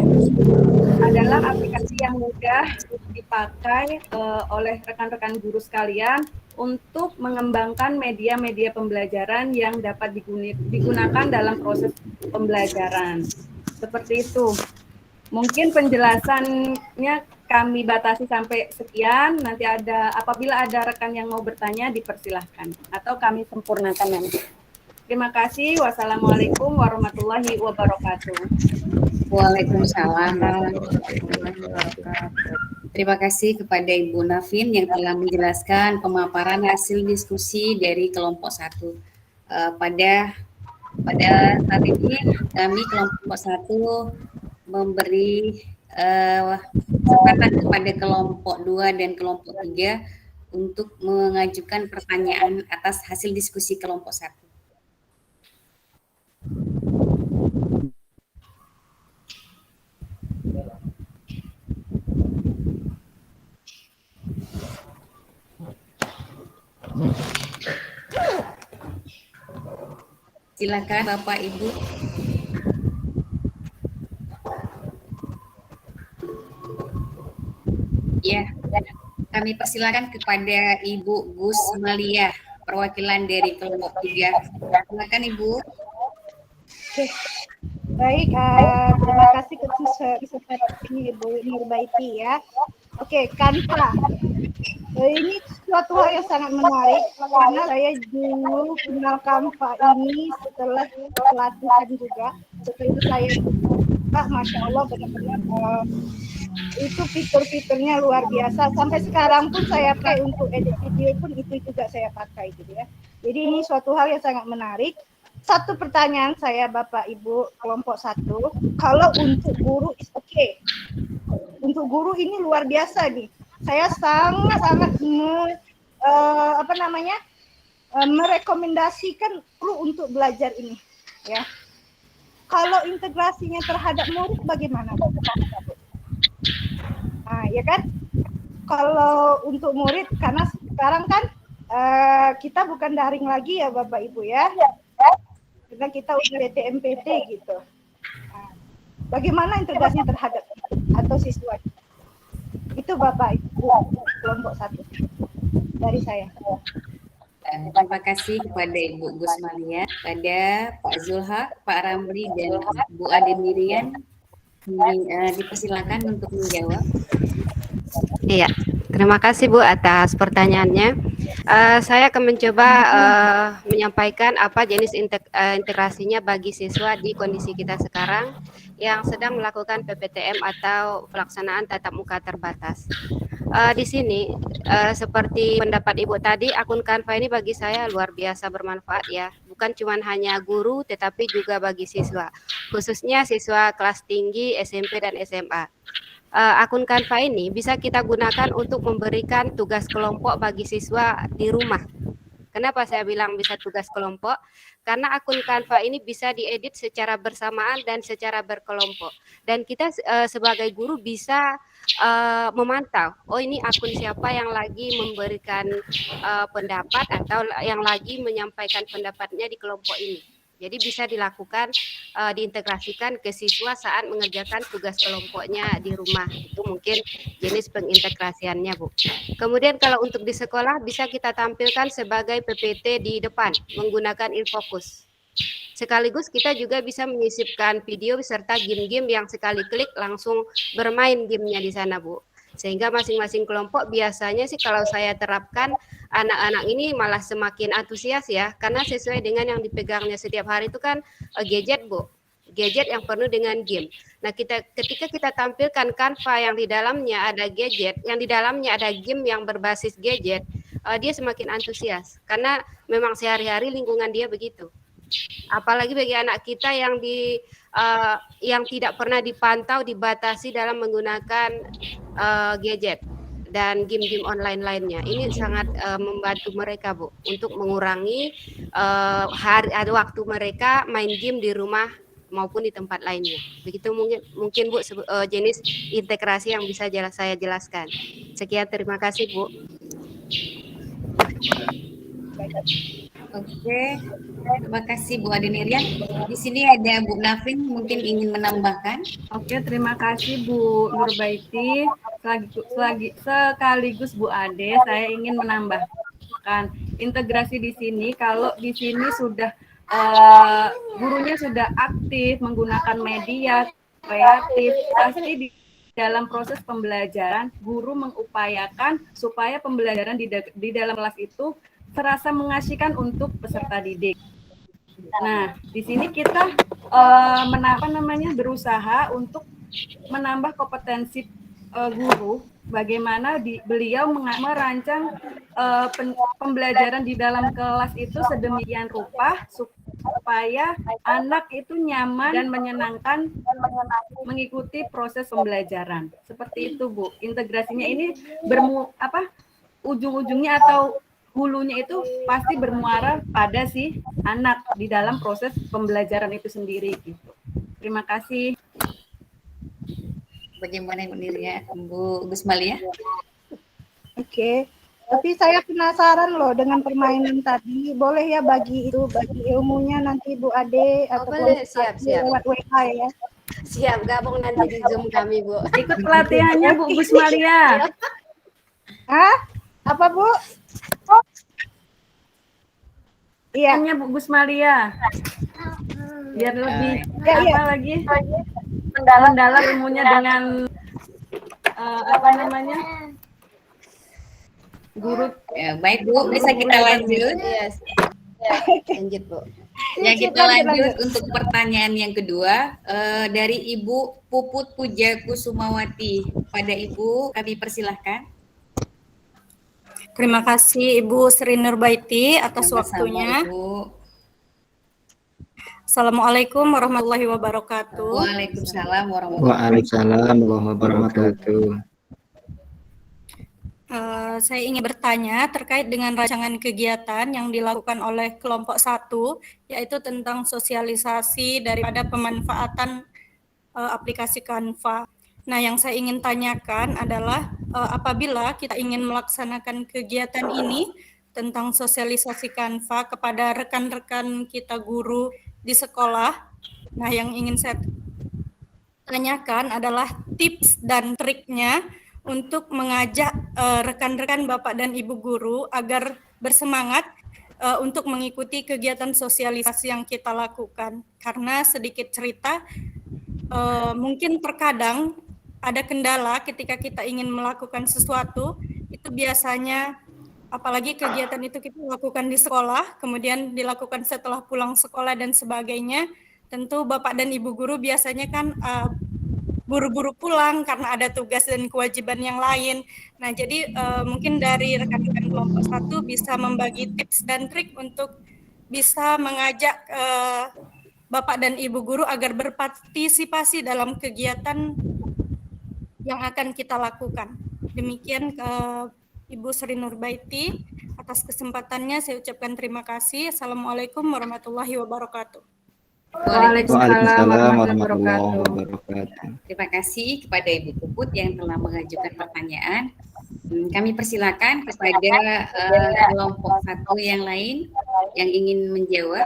adalah aplikasi yang mudah dipakai oleh rekan-rekan guru sekalian untuk mengembangkan media-media pembelajaran yang dapat digunakan dalam proses pembelajaran. Seperti itu. Mungkin penjelasannya kami batasi sampai sekian. Nanti apabila ada rekan yang mau bertanya, dipersilahkan atau kami sempurnakan nanti. Terima kasih. Wassalamualaikum warahmatullahi wabarakatuh. Waalaikumsalam. Terima kasih kepada Ibu Nafin yang telah menjelaskan pemaparan hasil diskusi dari kelompok 1. Pada saat ini kami kelompok 1 memberi kesempatan kepada kelompok 2 dan kelompok 3 untuk mengajukan pertanyaan atas hasil diskusi kelompok 1. Silakan Bapak Ibu. Ya, kami persilakan kepada Ibu Gus Malia, perwakilan dari kelompok 3. Silakan Ibu. Oke. Baik, terima kasih kesempatan ini Ibu Nurbaiti ya. Oke, Canva. Ini suatu hal yang sangat menarik karena saya dulu kenal Canva ini setelah pelatihan juga. Setelah itu saya Masya Allah benar-benar itu fitur-fiturnya luar biasa. Sampai sekarang pun saya pakai untuk edit video pun itu juga saya pakai gitu ya. Jadi ini suatu hal yang sangat menarik. Satu pertanyaan saya Bapak Ibu kelompok 1, kalau untuk guru is okay. Untuk guru ini luar biasa nih. Saya sangat merekomendasikan perlu untuk belajar ini ya. Kalau integrasinya terhadap murid bagaimana? Ya kan? Kalau untuk murid, karena sekarang kan kita bukan daring lagi ya Bapak Ibu ya, karena kita udah PTMPT gitu. Nah, bagaimana integrasinya terhadap atau siswa? Itu Bapak Ibu kelompok 1 dari saya. Terima kasih kepada Ibu Gusmalia, pada Pak Zulha, Pak Ramli, dan Bu Ade Mirian. Dipersilakan untuk menjawab. Iya, terima kasih Bu atas pertanyaannya. Saya akan mencoba menyampaikan apa jenis integrasinya bagi siswa di kondisi kita sekarang yang sedang melakukan PPTM atau pelaksanaan tatap muka terbatas. Di sini seperti pendapat Ibu tadi, akun Canva ini bagi saya luar biasa bermanfaat ya. Bukan cuma hanya guru, tetapi juga bagi siswa, khususnya siswa kelas tinggi, SMP dan SMA. Akun Canva ini bisa kita gunakan untuk memberikan tugas kelompok bagi siswa di rumah. Kenapa saya bilang bisa tugas kelompok? Karena akun Canva ini bisa diedit secara bersamaan dan secara berkelompok. Dan kita sebagai guru bisa memantau, oh ini akun siapa yang lagi memberikan pendapat atau yang lagi menyampaikan pendapatnya di kelompok ini. Jadi bisa dilakukan, diintegrasikan ke siswa saat mengerjakan tugas kelompoknya di rumah. Itu mungkin jenis pengintegrasiannya, Bu. Kemudian kalau untuk di sekolah bisa kita tampilkan sebagai PPT di depan menggunakan Infocus. Sekaligus kita juga bisa menyisipkan video serta game-game yang sekali klik langsung bermain gamenya di sana, Bu. Sehingga masing-masing kelompok biasanya sih kalau saya terapkan anak-anak ini malah semakin antusias ya, karena sesuai dengan yang dipegangnya setiap hari itu kan gadget, Bu. Gadget yang penuh dengan game. Nah, ketika kita tampilkan Canva yang di dalamnya ada gadget, yang di dalamnya ada game yang berbasis gadget, dia semakin antusias karena memang sehari-hari lingkungan dia begitu. Apalagi bagi anak kita yang yang tidak pernah dipantau, dibatasi dalam menggunakan gadget dan game-game online lainnya. Ini sangat membantu mereka, Bu, untuk mengurangi waktu mereka main game di rumah maupun di tempat lainnya. Begitu mungkin Bu jenis integrasi yang bisa saya jelaskan. Sekian, terima kasih, Bu. Oke, terima kasih Bu Ade Mirian. Di sini ada Bu Nafin mungkin ingin menambahkan. Oke, terima kasih Bu Nurbaiti. Sekaligus Bu Ade, saya ingin menambahkan integrasi di sini. Kalau di sini sudah gurunya sudah aktif menggunakan media kreatif, pasti di dalam proses pembelajaran guru mengupayakan supaya pembelajaran di dalam kelas itu terasa mengasihkan untuk peserta didik. Nah, di sini kita berusaha untuk menambah kompetensi guru, bagaimana beliau merancang pembelajaran di dalam kelas itu sedemikian rupa supaya anak itu nyaman dan menyenangkan mengikuti proses pembelajaran. Seperti itu, Bu. Integrasinya ini ujung-ujungnya atau hulunya itu pasti bermuara pada si anak di dalam proses pembelajaran itu sendiri gitu. Terima kasih. Bagaimana Bu Gusmalia? Oke. Tapi saya penasaran loh dengan permainan tadi. Boleh ya bagi ilmunya nanti Bu Ade atau boleh, siap. lewat WA ya. Siap, gabung nanti di Zoom kami, Bu. Ikut pelatihannya Bu Gusmalia. Hah? Apa, Bu? Iya. Hanya Bu Gusmalia. Biar lebih lagi mendalam ilmunya dengan guru. Ya, baik Bu, bisa kita lanjut. Yes. Lanjut, Bu. Ya, kita lanjut untuk pertanyaan yang kedua dari Ibu Puput Puja Kusumawati. Pada Ibu kami persilahkan. Terima kasih Ibu Sri Nurbaiti atas Sama-sama, waktunya. Ibu. Assalamualaikum warahmatullahi wabarakatuh. Waalaikumsalam warahmatullahi wabarakatuh. Saya ingin bertanya terkait dengan rancangan kegiatan yang dilakukan oleh kelompok 1, yaitu tentang sosialisasi daripada pemanfaatan aplikasi Canva. Nah, yang saya ingin tanyakan adalah apabila kita ingin melaksanakan kegiatan ini tentang sosialisasi Canva kepada rekan-rekan kita guru di sekolah, nah yang ingin saya tanyakan adalah tips dan triknya untuk mengajak rekan-rekan Bapak dan Ibu guru agar bersemangat untuk mengikuti kegiatan sosialisasi yang kita lakukan. Karena sedikit cerita, mungkin terkadang ada kendala ketika kita ingin melakukan sesuatu, itu biasanya apalagi kegiatan itu kita lakukan di sekolah, kemudian dilakukan setelah pulang sekolah dan sebagainya, tentu Bapak dan Ibu guru biasanya kan buru-buru pulang karena ada tugas dan kewajiban yang lain. Nah, jadi mungkin dari rekan-rekan kelompok 1 bisa membagi tips dan trik untuk bisa mengajak Bapak dan Ibu guru agar berpartisipasi dalam kegiatan yang akan kita lakukan. Demikian Ibu Sri Nurbaiti, atas kesempatannya saya ucapkan terima kasih. Assalamualaikum warahmatullahi wabarakatuh. Waalaikumsalam warahmatullahi wabarakatuh. Terima kasih kepada Ibu Puput yang telah mengajukan pertanyaan. Kami persilakan kepada kelompok 1 yang lain yang ingin menjawab.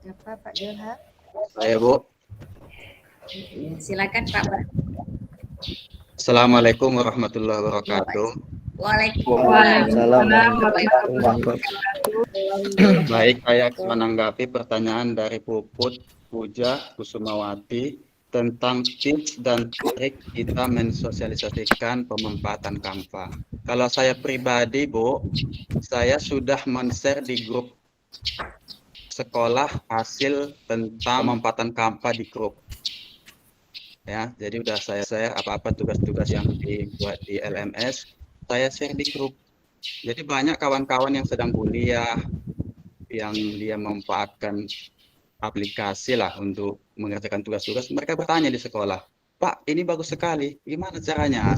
Apa Pak Joha? Saya Bu. Silakan Pak. Assalamualaikum warahmatullahi wabarakatuh. Waalaikumsalam warahmatullahi wabarakatuh. Baik, saya menanggapi pertanyaan dari Puput Puja Kusumawati tentang tips dan trik kita mensosialisasikan pemanfaatan Canva. Kalau saya pribadi, Bu, saya sudah men-share di grup sekolah hasil tentang pemanfaatan Canva di grup. Ya, jadi udah saya apa-apa tugas-tugas yang dibuat di LMS, saya share di grup. Jadi banyak kawan-kawan yang sedang kuliah, yang dia memanfaatkan aplikasi lah untuk mengerjakan tugas-tugas, mereka bertanya di sekolah, Pak, ini bagus sekali, gimana caranya?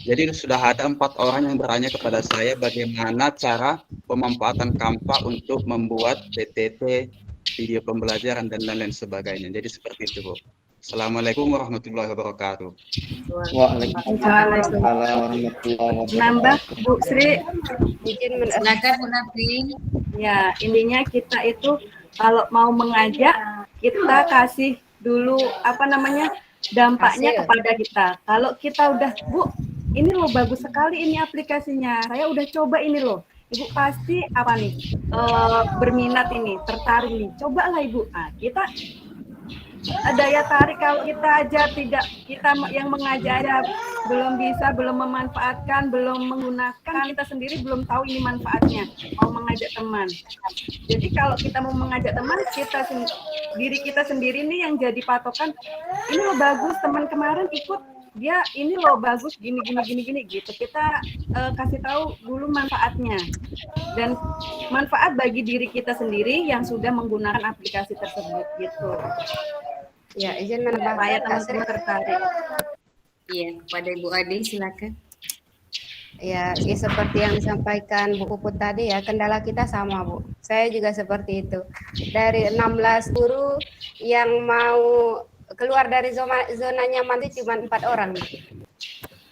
Jadi sudah ada 4 orang yang bertanya kepada saya bagaimana cara pemanfaatan Canva untuk membuat PTT, video pembelajaran, dan lain-lain sebagainya. Jadi seperti itu, Bu. Assalamualaikum warahmatullahi wabarakatuh. Waalaikumsalam warahmatullahi wabarakatuh. Nambah Bu Sri, silakan Bu Nafri. Ya, intinya kita itu kalau mau mengajak, kita kasih dulu dampaknya kepada kita. Kalau kita udah, Bu, ini loh bagus sekali ini aplikasinya, saya udah coba ini loh. Ibu pasti berminat ini, tertarik nih. Cobalah Ibu. Nah, kita daya tarik. Kalau kita aja tidak, kita yang mengajar belum bisa, belum memanfaatkan, belum menggunakan, kita sendiri belum tahu ini manfaatnya, mau mengajak teman. Jadi kalau kita mau mengajak teman, diri kita sendiri nih yang jadi patokan, ini loh bagus, teman kemarin ikut, dia ini loh bagus, gini gitu. Kita kasih tahu dulu manfaatnya, dan manfaat bagi diri kita sendiri yang sudah menggunakan aplikasi tersebut gitu. Ya, izin menambah supaya teman-teman tertarik. Iya, kepada Ibu Ade silakan. Ya, seperti yang disampaikan Bu Puput tadi ya, kendala kita sama Bu. Saya juga seperti itu. Dari 16 guru yang mau keluar dari zona nyaman itu cuma 4 orang.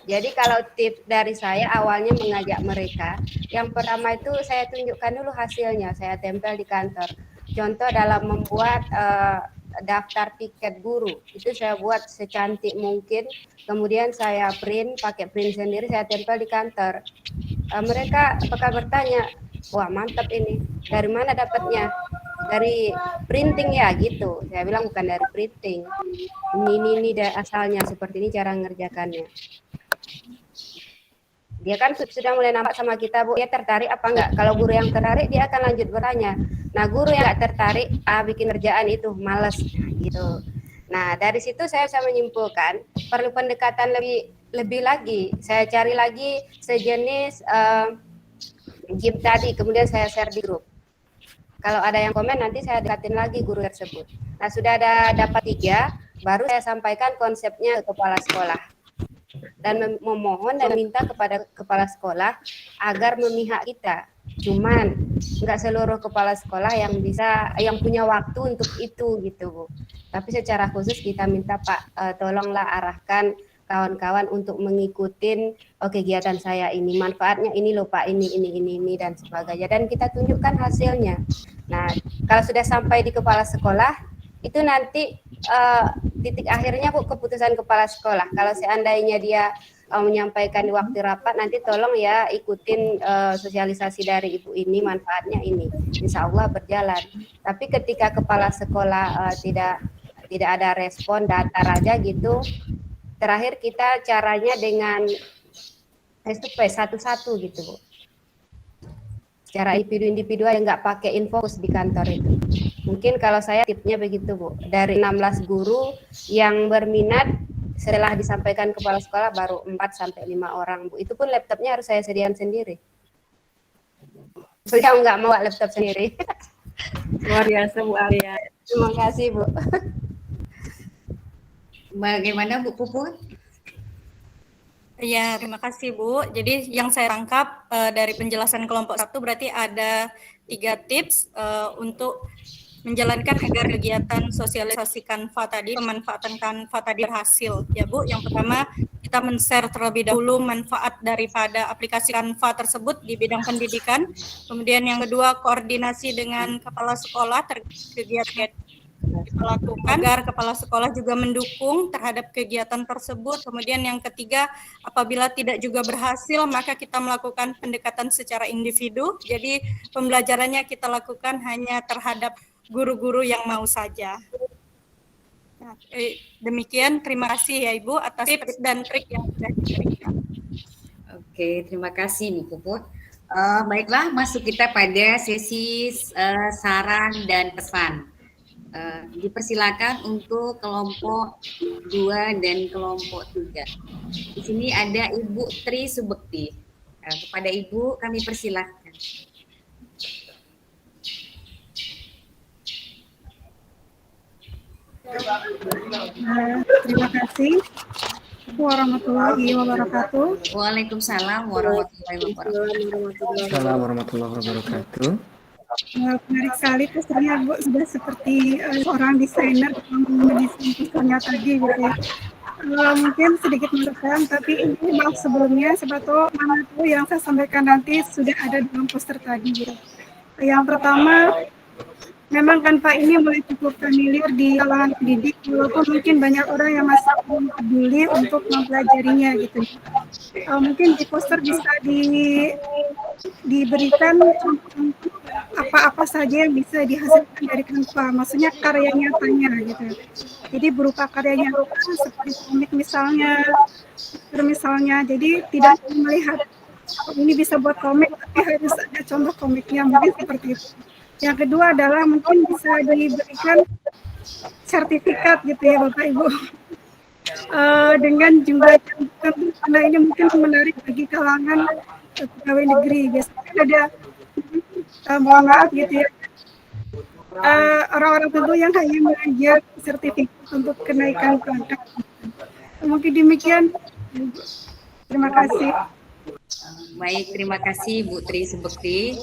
Jadi kalau tips dari saya awalnya mengajak mereka, yang pertama itu saya tunjukkan dulu hasilnya, saya tempel di kantor. Contoh dalam membuat daftar tiket guru, itu saya buat secantik mungkin, kemudian saya print, pakai print sendiri, saya tempel di kantor. Mereka bakal bertanya, wah mantap ini, dari mana dapatnya? Dari printing ya gitu. Saya bilang bukan dari printing, ini asalnya, seperti ini cara mengerjakannya. Dia kan sudah mulai nampak sama kita, Bu, dia tertarik apa enggak? Kalau guru yang tertarik, dia akan lanjut bertanya. Nah, guru yang enggak tertarik, bikin kerjaan itu, malas, gitu. Nah, dari situ saya bisa menyimpulkan, perlu pendekatan lebih lagi. Saya cari lagi sejenis GIF tadi, kemudian saya share di grup. Kalau ada yang komen, nanti saya dekatin lagi guru tersebut. Nah, sudah ada dapat 3, baru saya sampaikan konsepnya ke kepala sekolah. Dan memohon dan minta kepada kepala sekolah agar memihak kita. Cuman nggak seluruh kepala sekolah yang punya waktu untuk itu gitu Bu. Tapi secara khusus kita minta Pak, tolonglah arahkan kawan-kawan untuk mengikuti kegiatan saya ini, manfaatnya ini loh Pak, ini dan sebagainya, dan kita tunjukkan hasilnya. Nah, kalau sudah sampai di kepala sekolah, itu nanti titik akhirnya Bu, keputusan kepala sekolah. Kalau seandainya dia menyampaikan di waktu rapat, nanti tolong ya ikutin sosialisasi dari Ibu ini, manfaatnya ini. Insya Allah berjalan. Tapi ketika kepala sekolah tidak ada respon, datar aja gitu, terakhir kita caranya dengan face-to-face satu-satu gitu Bu. Secara individu yang nggak pakai infocus di kantor itu. Mungkin kalau saya tipsnya begitu Bu. Dari 16 guru yang berminat, setelah disampaikan kepala sekolah baru 4-5 orang Bu. Itu pun laptopnya harus saya sediakan sendiri. Saya nggak mau laptop sendiri. Luar biasa Bu Arya. Terima kasih Bu. Bagaimana Bu Puput? Ya, terima kasih Bu. Jadi yang saya tangkap dari penjelasan kelompok 1 berarti ada 3 tips untuk menjalankan agar kegiatan sosialisasi Canva tadi, pemanfaatan Canva tadi berhasil. Ya Bu, yang pertama kita men-share terlebih dahulu manfaat daripada aplikasi Canva tersebut di bidang pendidikan. Kemudian yang kedua, koordinasi dengan kepala sekolah kegiatan kita lakukan agar kepala sekolah juga mendukung terhadap kegiatan tersebut. Kemudian yang ketiga, apabila tidak juga berhasil, maka kita melakukan pendekatan secara individu. Jadi pembelajarannya kita lakukan hanya terhadap guru-guru yang mau saja. Nah, demikian, terima kasih ya Ibu atas tips dan trik yang sudah diberikan. Oke, terima kasih Bu Puput. Baiklah, masuk kita pada sesi saran dan pesan. Dipersilakan untuk kelompok 2 dan kelompok 3. Di sini ada Ibu Tri Subekti. Kepada Ibu kami persilahkan. Terima kasih warahmatullahi wabarakatuh. Waalaikumsalam warahmatullahi wabarakatuh. Assalamualaikum warahmatullahi wabarakatuh. Menarik sekali pesannya Bu, sudah seperti seorang desainer mendesain pesannya tadi gitu ya. Mungkin sedikit menekan, tapi ini maaf sebelumnya, sebetulnya mana tuh yang saya sampaikan nanti sudah ada dalam poster tadi gitu. Yang pertama, memang Canva ini mulai cukup familiar di kalangan pendidik, walaupun mungkin banyak orang yang masih belum peduli untuk mempelajarinya gitu. Mungkin di poster bisa diberikan contoh apa-apa saja yang bisa dihasilkan dari Canva, maksudnya karya nyatanya gitu. Jadi berupa karya nyata seperti komik misalnya, jadi tidak melihat ini bisa buat komik, tapi harus ada contoh komiknya, mungkin seperti itu. Yang kedua adalah mungkin bisa diberikan sertifikat gitu ya Bapak Ibu, dengan jumlah tertentu, karena ini mungkin menarik bagi kalangan pegawai negeri. Biasanya ada mohon maaf gitu ya, orang-orang tentu yang hanya mengajar sertifikat untuk kenaikan pangkat. Mungkin demikian. Terima kasih. Baik, terima kasih Bu Tri Subekti.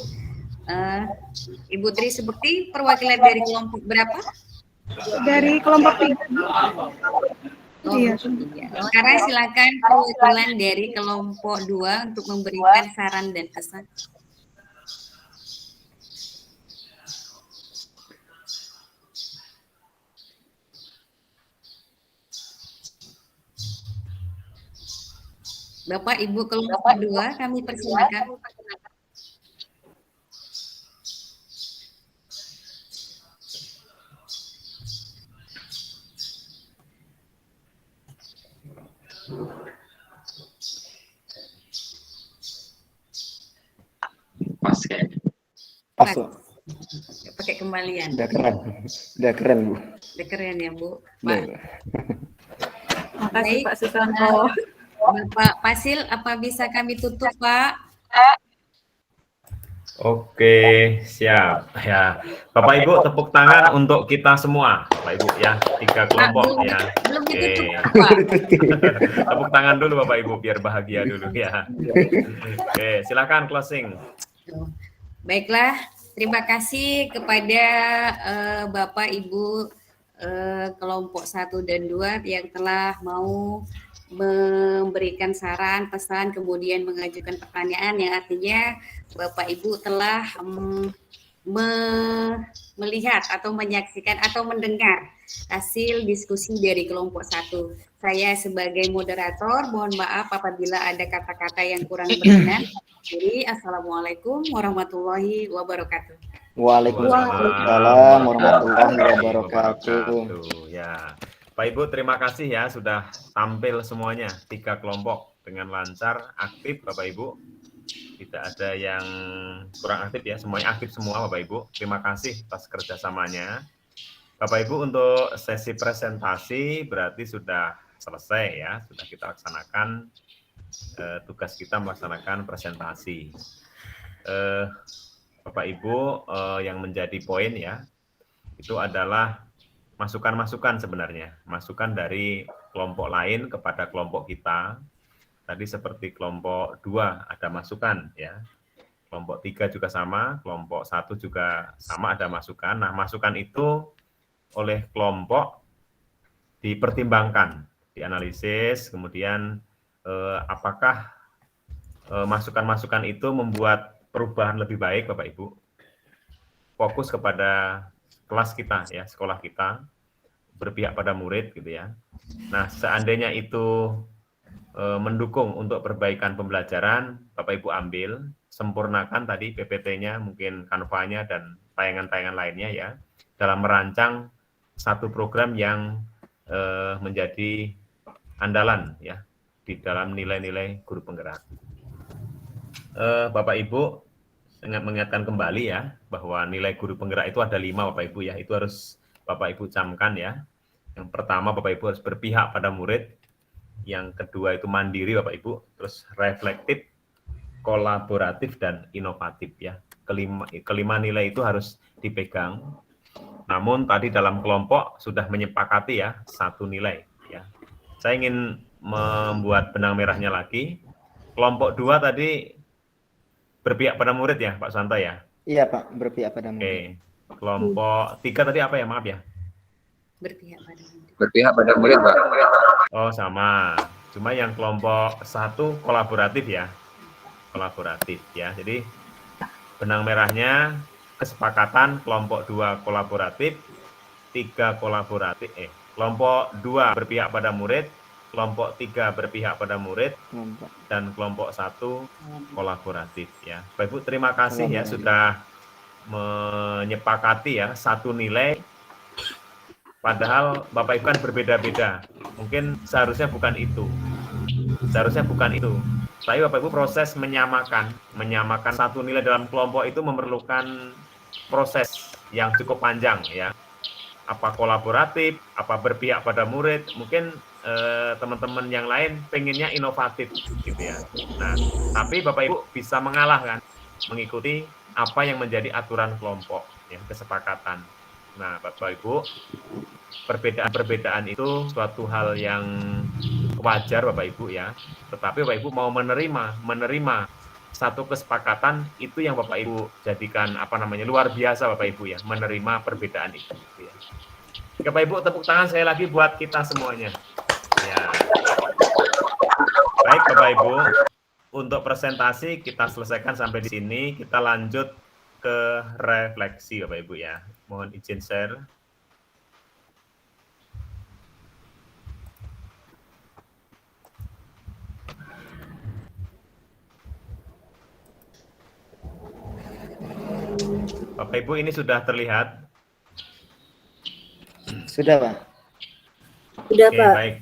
Ibu Tri Subekti, perwakilan dari kelompok berapa? Dari kelompok 3. Iya. Sekarang silakan perwakilan dari kelompok 2 untuk memberikan saran dan kesan. Bapak Ibu kelompok 2, kami persilakan. Pas kayaknya. Pas. Pakai kembalian. Udah keren Bu. Udah keren ya Bu. Pak. Makasih Pak Susanto. Bapak Fasil, apa bisa kami tutup Pak? Oke, siap ya. Bapak Ibu tepuk tangan untuk kita semua, Bapak Ibu ya, 3 kelompok ya. Belum Oke. ditutup Pak. Tepuk tangan dulu Bapak Ibu biar bahagia dulu ya. Oke, silakan closing. Baiklah, terima kasih kepada Bapak Ibu kelompok 1 dan 2 yang telah mau memberikan saran, pesan, kemudian mengajukan pertanyaan yang artinya Bapak Ibu telah melihat atau menyaksikan atau mendengar hasil diskusi dari kelompok 1. Saya sebagai moderator mohon maaf apabila ada kata-kata yang kurang berkenan. Jadi assalamualaikum warahmatullahi wabarakatuh. Waalaikumsalam warahmatullahi wabarakatuh. Ya, Pak Ibu terima kasih ya sudah tampil semuanya 3 kelompok dengan lancar, aktif Bapak Ibu. Tidak ada yang kurang aktif ya, semuanya aktif semua Bapak Ibu. Terima kasih atas kerjasamanya. Bapak Ibu untuk sesi presentasi berarti sudah selesai ya, sudah kita laksanakan tugas kita melaksanakan presentasi. Bapak Ibu yang menjadi poin ya, itu adalah masukan-masukan sebenarnya, masukan dari kelompok lain kepada kelompok kita. Tadi seperti kelompok 2 ada masukan ya, kelompok 3 juga sama, kelompok 1 juga sama ada masukan. Nah masukan itu oleh kelompok dipertimbangkan, dianalisis, kemudian apakah masukan-masukan itu membuat perubahan lebih baik Bapak Ibu. Fokus kepada kelas kita ya, sekolah kita, berpihak pada murid gitu ya. Nah seandainya itu mendukung untuk perbaikan pembelajaran, Bapak Ibu ambil, sempurnakan tadi PPT-nya, mungkin Canva-nya dan tayangan-tayangan lainnya ya, dalam merancang satu program yang menjadi andalan ya di dalam nilai-nilai guru penggerak. Bapak Ibu mengingatkan kembali ya bahwa nilai guru penggerak itu ada 5 Bapak Ibu ya, itu harus Bapak Ibu camkan ya. Yang pertama Bapak Ibu harus berpihak pada murid. Yang kedua itu mandiri Bapak Ibu, terus reflektif, kolaboratif, dan inovatif ya. Kelima nilai itu harus dipegang. Namun tadi dalam kelompok sudah menyepakati ya 1 nilai ya. Saya ingin membuat benang merahnya lagi. Kelompok 2 tadi berpihak pada murid ya Pak Santo ya? Iya Pak, berpihak pada murid. Oke. Kelompok 3 tadi apa ya? Maaf ya. Berpihak pada murid. Berpihak pada murid, Pak. Oh sama, cuma yang kelompok 1 kolaboratif ya, kolaboratif ya. Jadi benang merahnya kesepakatan kelompok 2 kolaboratif, 3 kolaboratif, kelompok 2 berpihak pada murid, kelompok 3 berpihak pada murid, dan kelompok 1 kolaboratif ya. Bapak Ibu terima kasih ya sudah menyepakati ya 1 nilai. Padahal Bapak Ibu kan berbeda-beda. Mungkin seharusnya bukan itu. Seharusnya bukan itu. Tapi Bapak Ibu proses menyamakan 1 nilai dalam kelompok itu memerlukan proses yang cukup panjang ya. Apa kolaboratif, apa berpihak pada murid, mungkin teman-teman yang lain pengennya inovatif gitu ya. Nah, tapi Bapak Ibu bisa mengalah kan, mengikuti apa yang menjadi aturan kelompok ya, kesepakatan. Nah, Bapak Ibu, perbedaan-perbedaan itu suatu hal yang wajar Bapak Ibu ya. Tetapi Bapak Ibu mau menerima satu kesepakatan itu yang Bapak Ibu jadikan luar biasa Bapak Ibu ya, menerima perbedaan itu ya. Bapak Ibu tepuk tangan saya lagi buat kita semuanya. Ya. Baik Bapak Ibu, untuk presentasi kita selesaikan sampai di sini, kita lanjut ke refleksi Bapak Ibu ya. Mohon izin share. Bapak Ibu ini sudah terlihat? Sudah Pak. Sudah Oke, Pak. baik.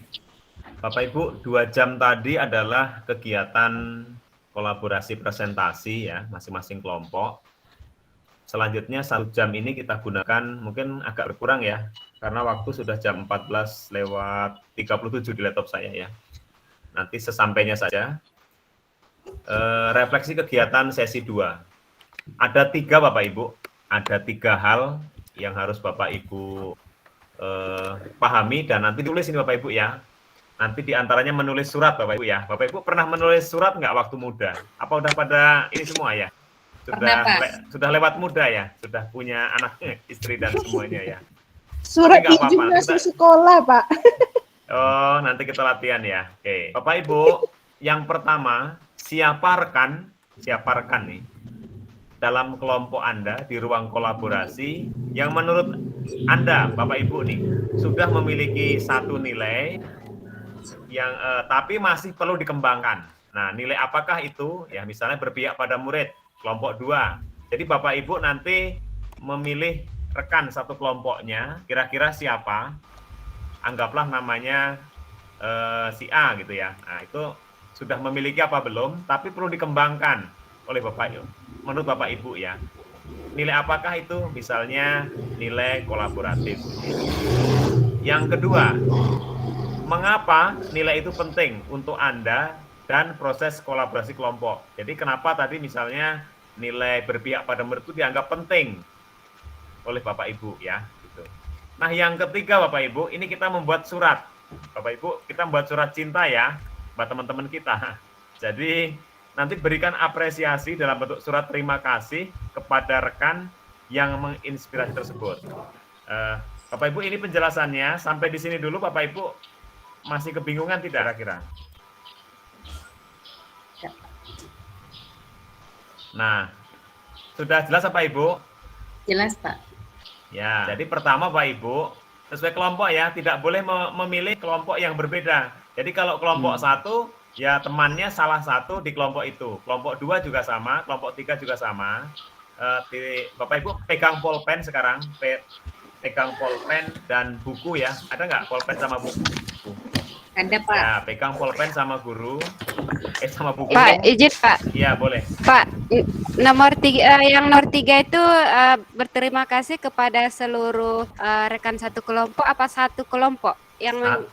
Bapak Ibu 2 jam tadi adalah kegiatan kolaborasi presentasi ya, masing-masing kelompok. Selanjutnya 1 jam ini kita gunakan mungkin agak berkurang ya, karena waktu sudah jam 14:37 di laptop saya ya. Nanti sesampainya saja. Refleksi kegiatan sesi 2. Ada 3 Bapak Ibu, ada 3 hal yang harus Bapak Ibu pahami dan nanti tulis ini Bapak Ibu ya. Nanti diantaranya menulis surat Bapak Ibu ya. Bapak Ibu pernah menulis surat nggak waktu muda? Apa udah pada ini semua ya? Sudah lewat muda ya, sudah punya anak, istri dan semuanya ya. Surat Tapi nggak izin apa-apa, masuk sekolah, Pak. Oh, nanti kita latihan ya. Oke, Bapak Ibu, yang pertama, siapa rekan nih dalam kelompok Anda di ruang kolaborasi yang menurut Anda, Bapak Ibu nih, sudah memiliki satu nilai yang tapi masih perlu dikembangkan. Nah, nilai apakah itu? Ya, misalnya berpihak pada murid, kelompok 2. Jadi Bapak Ibu nanti memilih rekan satu kelompoknya, kira-kira siapa? Anggaplah namanya si A gitu ya. Nah, itu sudah memiliki apa belum? Tapi perlu dikembangkan oleh Bapak Ibu. Menurut Bapak Ibu ya. Nilai apakah itu? Misalnya nilai kolaboratif. Yang kedua, mengapa nilai itu penting untuk Anda dan proses kolaborasi kelompok? Jadi kenapa tadi misalnya nilai berpihak pada murid itu dianggap penting oleh Bapak Ibu ya? Gitu. Nah, yang ketiga Bapak Ibu, ini kita membuat surat. Bapak Ibu, kita membuat surat cinta ya buat teman-teman kita. Jadi nanti berikan apresiasi dalam bentuk surat terima kasih kepada rekan yang menginspirasi tersebut. Bapak Ibu, ini penjelasannya. Sampai di sini dulu Bapak Ibu. Masih kebingungan tidak kira-kira? Nah, sudah jelas Bapak Ibu? Jelas, Pak. Ya, jadi pertama Pak Ibu, sesuai kelompok ya, tidak boleh memilih kelompok yang berbeda. Jadi kalau kelompok 1, ya temannya salah satu di kelompok itu. Kelompok 2 juga sama, kelompok 3 juga sama. Bapak Ibu pegang pulpen sekarang, pegang pulpen dan buku ya. Ada nggak pulpen sama buku? Ada, Pak. Ya, pegang pulpen sama guru. Sama buku. Pak, izin Pak. Iya, boleh. Pak, yang nomor 3 itu berterima kasih kepada seluruh rekan satu kelompok apa satu kelompok? Yang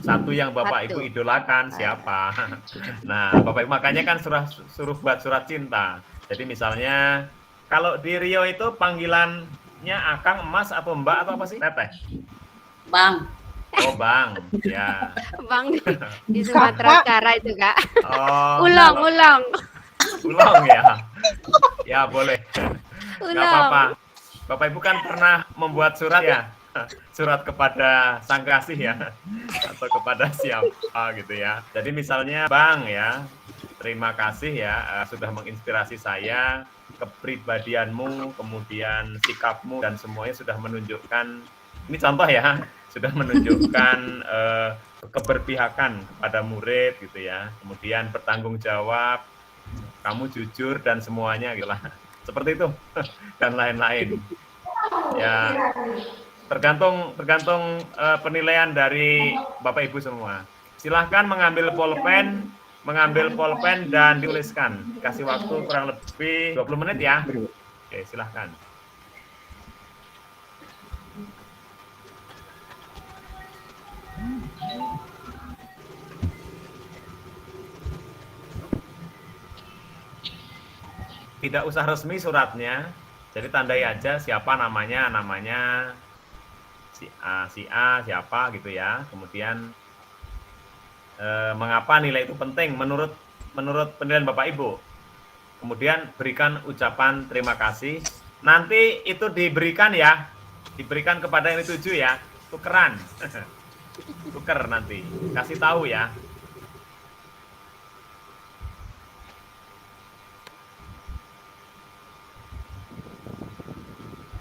satu yang Bapak Ibu idolakan siapa? Nah, Bapak Ibu makanya kan suruh buat surat cinta. Jadi misalnya kalau di Rio itu panggilannya Akang, Emas atau Mbak atau apa sih? Teteh. Bang. Oh, Bang. Ya. Bang di Sumatera Utara itu, Kak. Oh. Ulang ya. Ya, boleh. Nggak Ulang. apa-apa. Bapak Ibu kan pernah membuat surat ya? Surat kepada sang kasih ya, atau kepada siapa gitu ya. Jadi misalnya Bang ya, terima kasih ya sudah menginspirasi saya, kepribadianmu, kemudian sikapmu dan semuanya sudah menunjukkan, ini contoh ya, sudah menunjukkan keberpihakan pada murid gitu ya. Kemudian bertanggung jawab, kamu jujur dan semuanya gitu lah. Seperti itu dan lain-lain. Ya. Tergantung penilaian dari Bapak Ibu semua. Silahkan mengambil pulpen dan dituliskan. Kasih waktu kurang lebih 20 menit ya. Oke, silahkan. Tidak usah resmi suratnya. Jadi tandai aja siapa namanya si A siapa gitu ya. Kemudian mengapa nilai itu penting menurut penilaian Bapak Ibu. Kemudian berikan ucapan terima kasih. Nanti itu diberikan kepada yang dituju ya. Tukeran. Tuker nanti. Kasih tahu ya.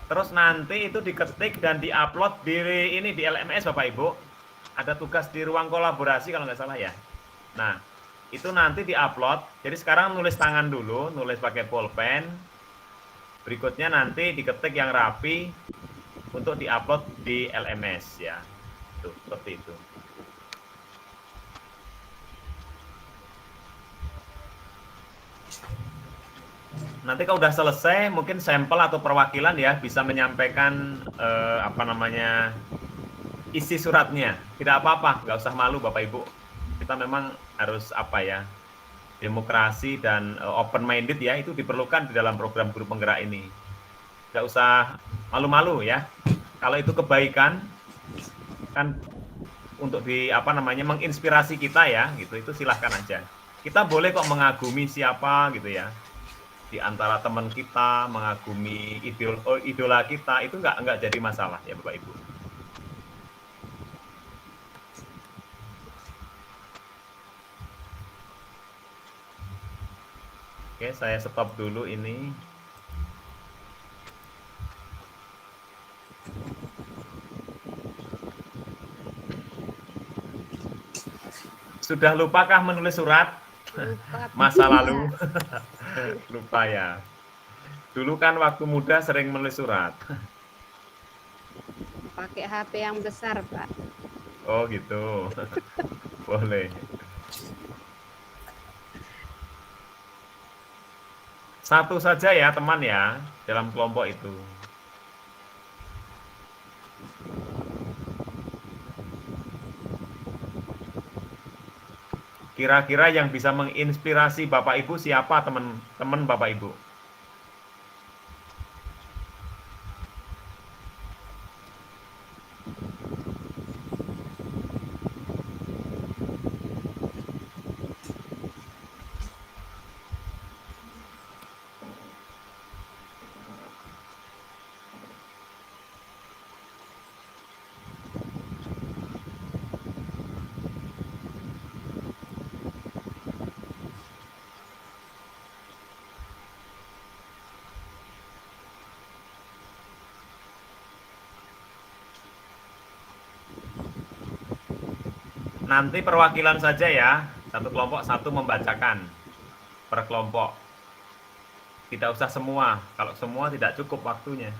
Terus nanti itu diketik dan diupload di LMS Bapak Ibu. Ada tugas di ruang kolaborasi kalau nggak salah ya. Nah, itu nanti diupload. Jadi sekarang nulis tangan dulu, nulis pakai pulpen. Berikutnya nanti diketik yang rapi untuk diupload di LMS ya. Tuh, seperti itu. Nanti kalau udah selesai, mungkin sampel atau perwakilan ya bisa menyampaikan isi suratnya. Tidak apa-apa, nggak usah malu Bapak Ibu. Kita memang harus demokrasi dan open minded ya, itu diperlukan di dalam program guru penggerak ini. Nggak usah malu-malu ya. Kalau itu kebaikan kan untuk menginspirasi kita ya, gitu. Itu silahkan aja. Kita boleh kok mengagumi siapa gitu ya. di antara teman kita, mengagumi idola kita, itu nggak jadi masalah ya Bapak Ibu. Oke, saya stop dulu ini. Sudah lupakah menulis surat? Lupa. Masa lalu? Lupa ya. Dulu kan waktu muda sering menulis surat. Pakai HP yang besar, Pak. Oh gitu. Boleh. Satu saja ya teman ya, dalam kelompok itu. Kira-kira yang bisa menginspirasi Bapak Ibu siapa teman-teman Bapak Ibu? Nanti perwakilan saja ya, satu kelompok satu membacakan per kelompok. Tidak usah semua, kalau semua tidak cukup waktunya.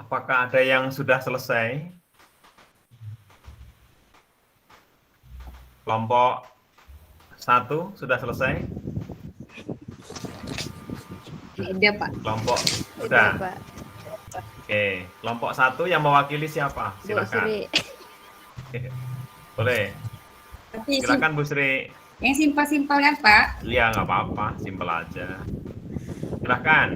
Apakah ada yang sudah selesai? Kelompok 1 sudah selesai? Udah, Pak. Kelompok Udah, udah. Pak. Oke, kelompok 1 yang mewakili siapa? Bu Silakan. Sri. Boleh. Tapi Silakan Bu Sri. yang simpel-simpel kan, Pak? Iya, nggak apa-apa, simpel aja. Silakan.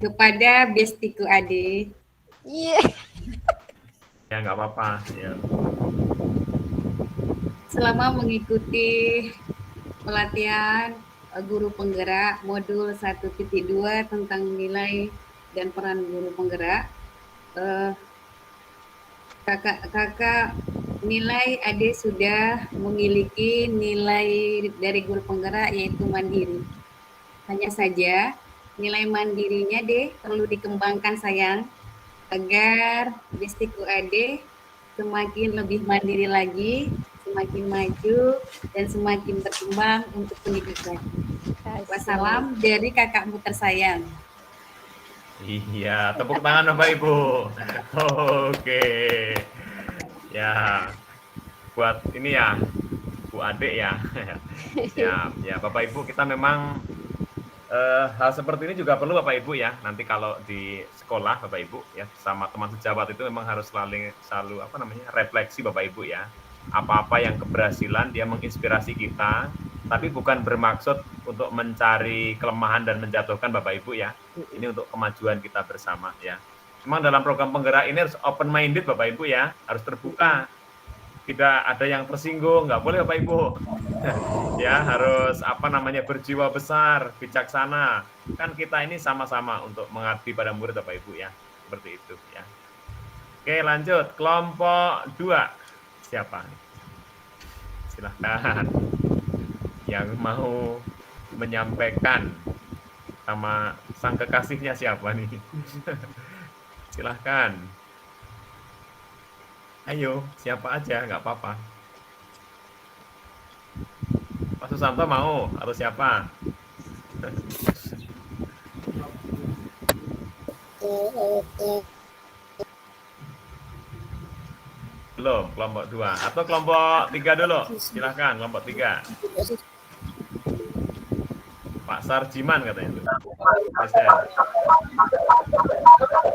Kepada bestiku Ade. Ya nggak apa-apa. Ya. Selama mengikuti pelatihan guru penggerak modul 1.2 tentang nilai dan peran guru penggerak, kakak nilai Ade sudah memiliki nilai dari guru penggerak yaitu mandiri. Hanya saja nilai mandirinya deh perlu dikembangkan sayang, agar bestiku Ade semakin lebih mandiri lagi, semakin maju dan semakin berkembang untuk pendidikan. Wassalam dari kakakmu tersayang. Iya, tepuk tangan Bapak Ibu. Oke. Ya, buat ini ya, Bu Adik ya. Ya Bapak Ibu, kita memang hal seperti ini juga perlu Bapak Ibu ya. Nanti kalau di sekolah Bapak Ibu ya sama teman sejawat itu memang harus selalu refleksi Bapak Ibu ya. Apa-apa yang keberhasilan dia menginspirasi kita, tapi bukan bermaksud untuk mencari kelemahan dan menjatuhkan Bapak Ibu ya. Ini untuk kemajuan kita bersama ya. Memang dalam program penggerak ini harus open minded Bapak Ibu ya, harus terbuka. Tidak ada yang tersinggung, nggak boleh Bapak Ibu. Ya, harus berjiwa besar, bijaksana. Kan kita ini sama-sama untuk mengabdi pada murid Bapak Ibu ya. Seperti itu ya. Oke, lanjut. Kelompok 2. Siapa? Silahkan. Yang mau menyampaikan sama sang kekasihnya siapa nih? Silahkan. Ayo, siapa aja, nggak apa-apa. Pak Susanto mau atau siapa? Belum, kelompok 2 atau kelompok 3 dulu. Silahkan, kelompok 3. Pak Sarjiman katanya itu.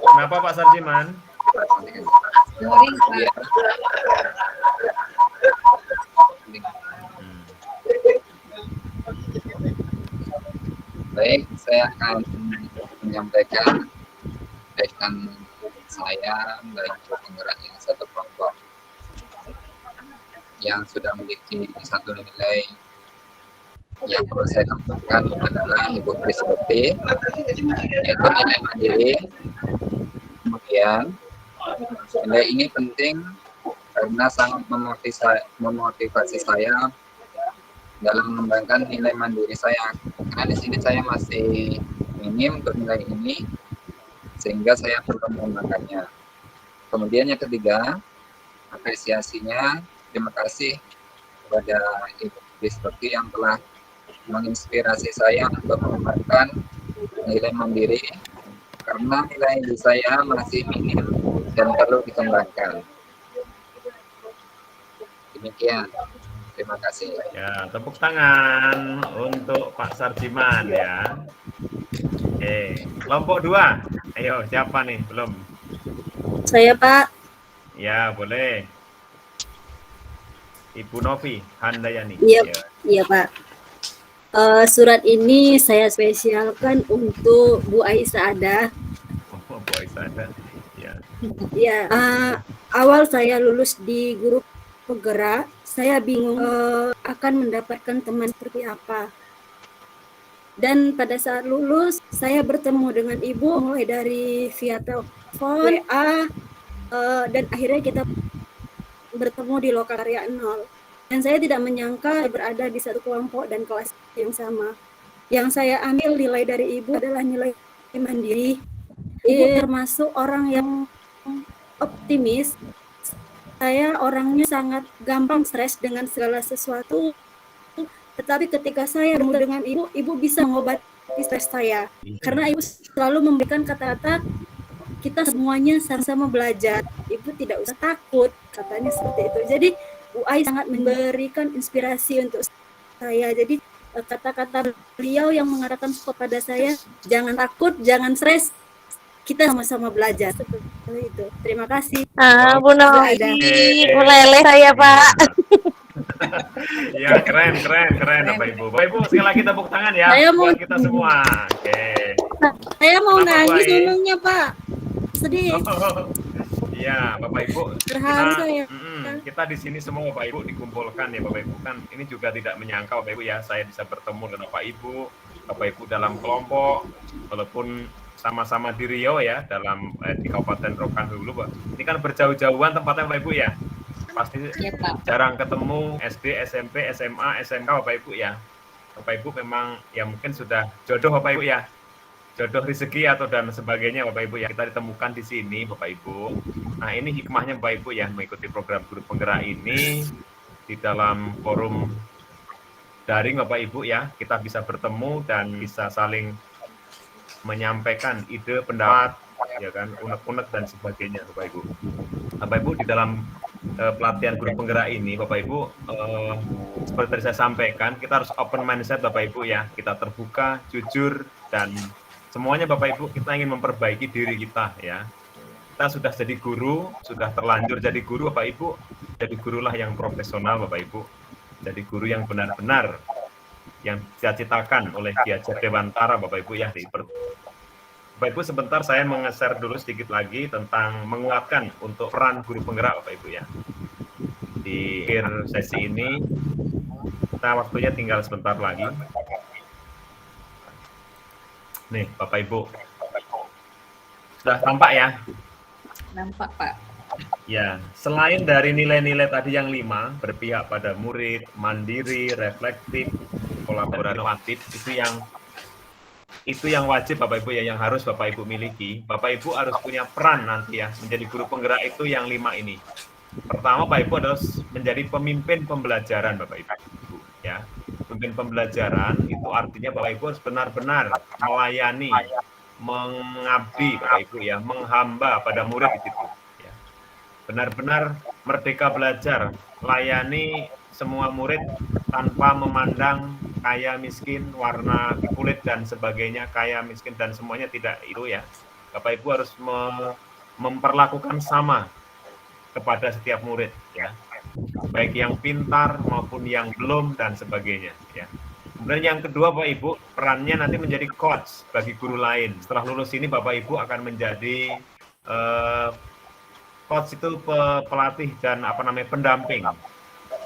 Kenapa Pak Sarjiman? Baik, saya akan menyampaikan rekan saya dari penggerak yang satu kelompok yang sudah memiliki satu nilai yang perlu saya tambahkan adalah Ibu Krismeti, yaitu nilai mandiri. Kemudian nilai ini penting karena sangat memotivasi saya dalam mengembangkan nilai mandiri saya. Karena di sini saya masih minim untuk nilai ini, sehingga saya perlu mengembangkannya. Kemudian yang ketiga, apresiasinya, terima kasih kepada Ibu Krismeti yang telah menginspirasi saya untuk mengembangkan nilai mandiri, karena nilai saya masih minim dan perlu dikembangkan. Demikian. Terima kasih. Ya, tepuk tangan untuk Pak Sarjiman ya. Kelompok 2. Ayo, siapa nih? Belum. Saya, Pak. Ya, boleh. Ibu Novi Handayani. Iya, Pak. Surat ini saya spesialkan untuk Bu Aisyah Ada. Oh, Bu Aisyah Ada. Ya. Ya, awal saya lulus di guru penggerak, saya bingung akan mendapatkan teman seperti apa. Dan pada saat lulus, saya bertemu dengan ibu mulai dari via telepon, WA, dan akhirnya kita bertemu di Lokakarya 0. Dan saya tidak menyangka berada di satu kelompok dan kelas yang sama. Yang saya ambil nilai dari ibu adalah nilai mandiri. Ibu termasuk orang yang optimis. Saya orangnya sangat gampang stres dengan segala sesuatu. Tetapi ketika saya bertemu dengan ibu bisa mengobati stres saya. Karena ibu selalu memberikan kata-kata, kita semuanya sama-sama belajar. Ibu tidak usah takut, katanya seperti itu. Jadi Bu Ai sangat memberikan inspirasi untuk saya. Jadi kata-kata beliau yang mengatakan kepada saya, jangan takut, jangan stres, kita sama-sama belajar. Seperti itu. Terima kasih. Bu Novi, Bu Lele saya, Pak. Ya, keren Bapak Ibu. Bapak Ibu sekali lagi tepuk tangan ya Saya mau- buat kita semua. Oke. Saya mau Kenapa, Bu nangis Ai? ngomongnya, Pak. Sedih. Iya, Bapak Ibu. Terharu saya. Kita di sini semua Bapak Ibu dikumpulkan ya Bapak Ibu, kan ini juga tidak menyangka Bapak Ibu ya, saya bisa bertemu dengan Bapak Ibu dalam kelompok, walaupun sama-sama di Riau ya, dalam di Kabupaten Rokan Hulu, Pak. Ini kan berjauh-jauhan tempatnya Bapak Ibu ya. Pasti jarang ketemu SD, SMP, SMA, SMK Bapak Ibu ya. Bapak Ibu memang ya mungkin sudah jodoh Bapak Ibu ya. Jodoh rezeki atau dan sebagainya Bapak Ibu ya, kita ditemukan di sini Bapak Ibu. Nah, ini hikmahnya Bapak Ibu ya, mengikuti program guru penggerak ini di dalam forum daring Bapak Ibu ya, kita bisa bertemu dan bisa saling menyampaikan ide, pendapat, ya kan, unek-unek dan sebagainya Bapak Ibu. Bapak Ibu di dalam pelatihan guru penggerak ini Bapak Ibu, seperti tadi saya sampaikan, kita harus open mindset Bapak Ibu ya, kita terbuka, jujur, dan semuanya Bapak Ibu kita ingin memperbaiki diri kita ya. Kita sudah jadi guru, sudah terlanjur jadi guru Bapak Ibu, jadi gurulah yang profesional Bapak Ibu, jadi guru yang benar-benar yang dicita-citakan oleh Ki Hajar Dewantara Bapak Ibu ya. Bapak Ibu sebentar saya meng-share dulu sedikit lagi tentang menguatkan untuk peran guru penggerak Bapak Ibu ya. Di akhir sesi ini kita waktunya tinggal sebentar lagi. Nih Bapak Ibu, sudah tampak ya? Nampak, Pak. Ya, selain dari nilai-nilai tadi yang 5, berpihak pada murid, mandiri, reflektif, kolaboratif, itu yang wajib Bapak Ibu ya, yang harus Bapak Ibu miliki. Bapak Ibu harus punya peran nanti ya, menjadi guru penggerak itu yang 5 ini. Pertama Bapak Ibu adalah menjadi pemimpin pembelajaran Bapak Ibu ya. Pemimpin pembelajaran itu artinya Bapak Ibu harus benar-benar melayani, mengabdi Bapak Ibu ya, menghamba pada murid di situ. Ya. Benar-benar merdeka belajar, layani semua murid tanpa memandang kaya miskin, warna kulit dan sebagainya, kaya miskin dan semuanya tidak itu ya. Bapak Ibu harus memperlakukan sama kepada setiap murid ya, baik yang pintar maupun yang belum dan sebagainya ya. Kemudian yang kedua Bapak Ibu, perannya nanti menjadi coach bagi guru lain. Setelah lulus ini Bapak Ibu akan menjadi coach itu pelatih dan pendamping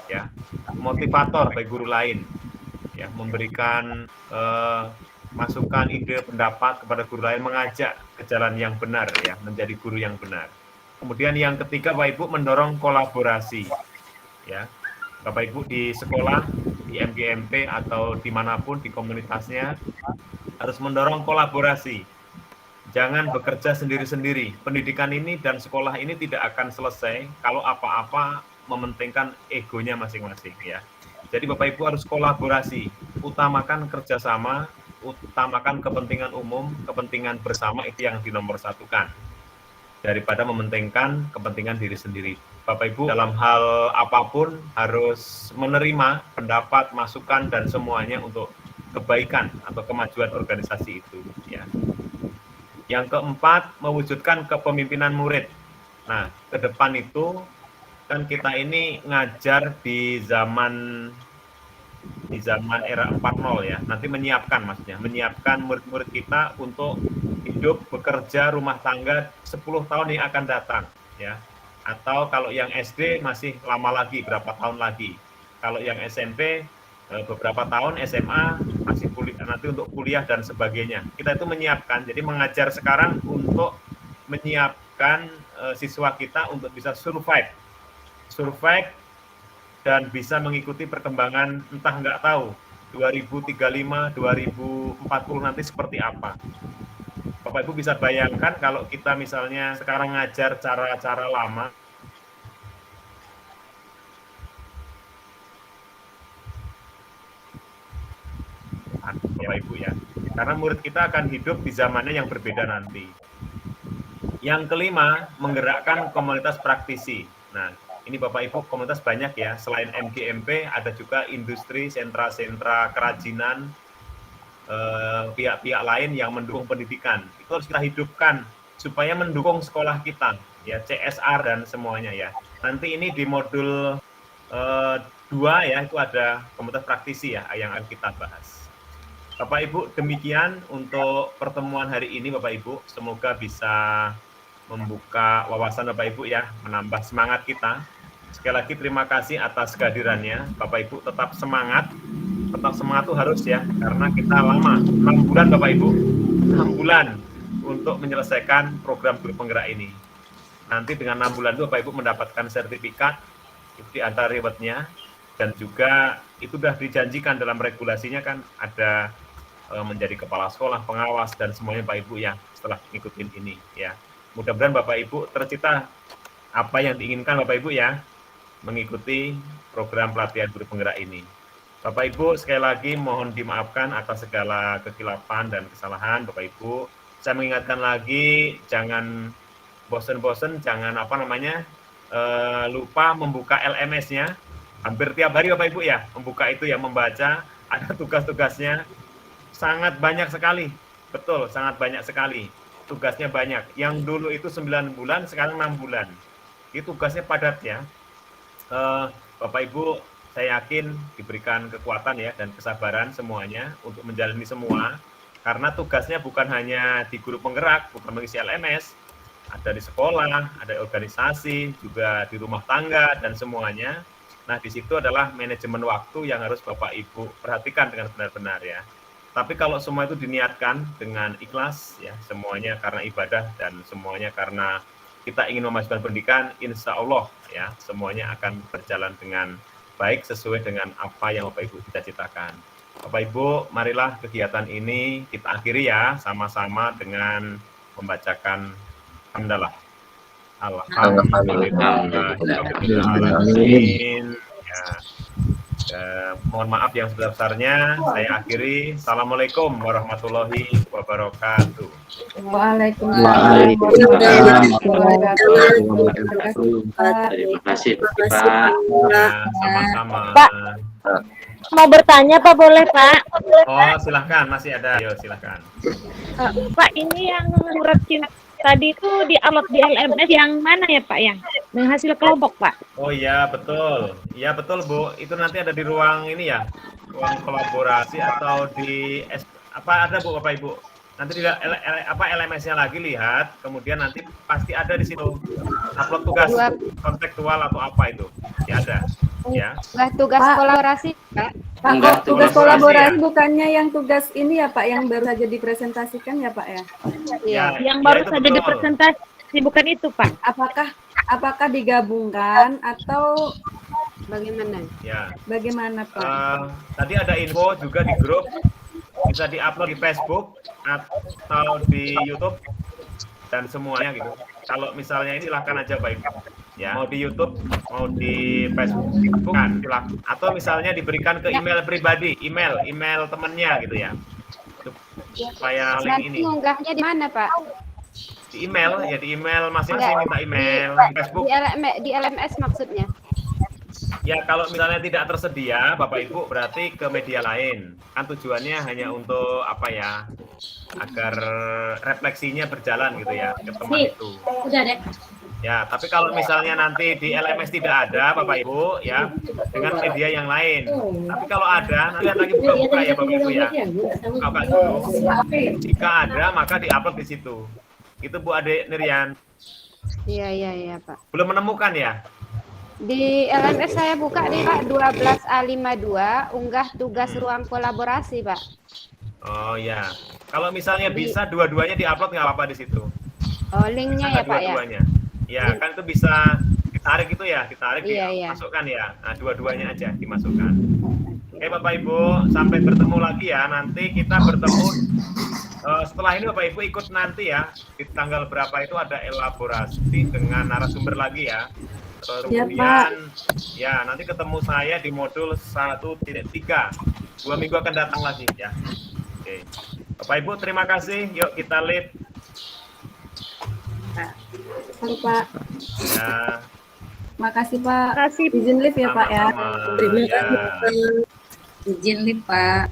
ya, motivator bagi guru lain ya, memberikan masukan, ide, pendapat kepada guru lain, mengajak ke jalan yang benar ya, menjadi guru yang benar. Kemudian yang ketiga Bapak Ibu mendorong kolaborasi ya. Bapak Ibu di sekolah, di MGMP atau dimanapun di komunitasnya harus mendorong kolaborasi. Jangan bekerja sendiri-sendiri. Pendidikan ini dan sekolah ini tidak akan selesai kalau apa-apa mementingkan egonya masing-masing ya. Jadi Bapak Ibu harus kolaborasi, utamakan kerjasama, utamakan kepentingan umum, kepentingan bersama itu yang dinomorsatukan daripada mementingkan kepentingan diri sendiri. Bapak Ibu dalam hal apapun harus menerima pendapat, masukan dan semuanya untuk kebaikan atau kemajuan organisasi itu ya. Yang keempat, mewujudkan kepemimpinan murid. Nah, ke depan itu kan kita ini ngajar di zaman era 4.0 ya. Nanti menyiapkan murid-murid kita untuk hidup, bekerja, rumah tangga 10 tahun yang akan datang ya. Atau kalau yang SD masih lama lagi, berapa tahun lagi. Kalau yang SMP beberapa tahun, SMA masih nanti untuk kuliah dan sebagainya. Kita itu menyiapkan, jadi mengajar sekarang untuk menyiapkan siswa kita untuk bisa survive dan bisa mengikuti perkembangan entah nggak tahu 2035, 2040 nanti seperti apa. Bapak Ibu bisa bayangkan kalau kita misalnya sekarang ngajar cara-cara lama, Bapak Ibu ya, karena murid kita akan hidup di zamannya yang berbeda nanti. Yang kelima, menggerakkan komunitas praktisi. Nah, ini Bapak Ibu komunitas banyak ya, selain MGMP ada juga industri, sentra-sentra kerajinan, pihak-pihak lain yang mendukung pendidikan. Itu harus kita hidupkan supaya mendukung sekolah kita ya, CSR dan semuanya ya. Nanti ini di modul 2 ya, itu ada komunitas praktisi ya yang akan kita bahas. Bapak Ibu, demikian untuk pertemuan hari ini Bapak Ibu. Semoga bisa membuka wawasan Bapak Ibu ya, menambah semangat kita. Sekali lagi terima kasih atas kehadirannya. Bapak Ibu tetap semangat tuh harus ya, karena kita lama, 6 bulan Bapak Ibu, 6 bulan untuk menyelesaikan program guru penggerak ini. Nanti dengan 6 bulan itu Bapak Ibu mendapatkan sertifikat, itu di antara rewardnya, dan juga itu sudah dijanjikan dalam regulasinya kan ada menjadi kepala sekolah, pengawas, dan semuanya Bapak Ibu ya setelah ngikutin ini ya. Mudah-mudahan Bapak Ibu tercipta apa yang diinginkan Bapak Ibu ya, mengikuti program pelatihan guru penggerak ini. Bapak Ibu sekali lagi mohon dimaafkan atas segala kekhilafan dan kesalahan Bapak Ibu. Saya mengingatkan lagi, jangan bosen-bosen, jangan lupa membuka LMS-nya. Hampir tiap hari Bapak Ibu ya, membuka itu ya, membaca, ada tugas-tugasnya. Sangat banyak sekali, betul, sangat banyak sekali. Tugasnya banyak. Yang dulu itu 9 bulan, sekarang 6 bulan. Itu tugasnya padat ya. Bapak Ibu, saya yakin diberikan kekuatan ya dan kesabaran semuanya untuk menjalani semua. Karena tugasnya bukan hanya di guru penggerak, bukan mengisi LMS, ada di sekolah, ada organisasi, juga di rumah tangga dan semuanya. Nah, di situ adalah manajemen waktu yang harus Bapak Ibu perhatikan dengan benar-benar ya. Tapi kalau semua itu diniatkan dengan ikhlas ya, semuanya karena ibadah dan semuanya karena kita ingin memajukan pendidikan, insya Allah ya semuanya akan berjalan dengan baik sesuai dengan apa yang Bapak Ibu cita-citakan. Bapak Ibu, marilah kegiatan ini kita akhiri ya sama-sama dengan membacakan hamdalah. Alhamdulillahirrahmanirrahim. Mohon maaf yang sebesar-besarnya. Saya akhiri. Assalamualaikum warahmatullahi wabarakatuh. Waalaikumsalam warahmatullahi wabarakatuh. Terima kasih Pak. Sama-sama. Pak, mau bertanya Pak, boleh Pak? Oh silahkan, masih ada. Ayo silahkan. Pak, ini yang surat cinta tadi itu di-upload di LMS yang mana ya Pak, yang hasil kelompok Pak? Oh iya betul, iya betul Bu. Itu nanti ada di ruang ini ya, ruang kolaborasi atau di apa ada Bu Bapak Ibu? Nanti di LMS-nya lagi lihat, kemudian nanti pasti ada di situ upload tugas kontekstual atau apa itu, ya ada. Ya. Tugas kolaborasi Pak. Pak, tugas kolaborasi bukannya yang tugas ini ya Pak, yang baru saja dipresentasikan ya Pak ya? Iya. Yang baru saja dipresentasi bukan itu Pak. Apakah digabungkan atau bagaimana? Ya. Bagaimana Pak? Tadi ada info juga di grup, bisa diupload di Facebook atau di YouTube dan semuanya gitu. Kalau misalnya ini silahkan aja baik. Ya, mau di YouTube, mau di Facebook, kan, silakan. Atau misalnya diberikan ke email pribadi, email temennya gitu ya. Supaya link ini. Nanti ngunggahnya di mana Pak? Di email, ya di email masing-masing minta email, Facebook. Di LMS maksudnya. Ya kalau misalnya tidak tersedia, Bapak Ibu berarti ke media lain. Kan tujuannya hanya untuk apa ya? Agar refleksinya berjalan gitu ya ke teman itu. Udah deh. Ya, tapi kalau misalnya nanti di LMS tidak ada, Bapak Ibu, ya, dengan media yang lain. Tapi kalau ada, nanti lagi buka-buka ya, Bapak Ibu ya. Buka dulu. Jika ada, maka diupload di situ. Itu Bu Ade Nirian. Iya Pak. Belum menemukan ya? Di LMS saya buka nih Pak, 12A52, unggah tugas ruang kolaborasi Pak. Oh ya, kalau misalnya bisa dua-duanya diupload nggak apa-apa di situ. Oh, linknya ya Pak ya? Ya, kan itu bisa ditarik itu ya, Iya. dimasukkan ya. Nah, dua-duanya aja dimasukkan. Oke Bapak Ibu, sampai bertemu lagi ya. Nanti kita bertemu setelah ini Bapak Ibu ikut nanti ya. Di tanggal berapa itu ada elaborasi dengan narasumber lagi ya. Kemudian ya nanti ketemu saya di modul 1.3. 2 minggu akan datang lagi ya. Oke. Bapak Ibu terima kasih. Yuk kita live. Halo Pak. Ya. Makasih Pak. Izin live ya Pak ya. Terima kasih Izin live Pak.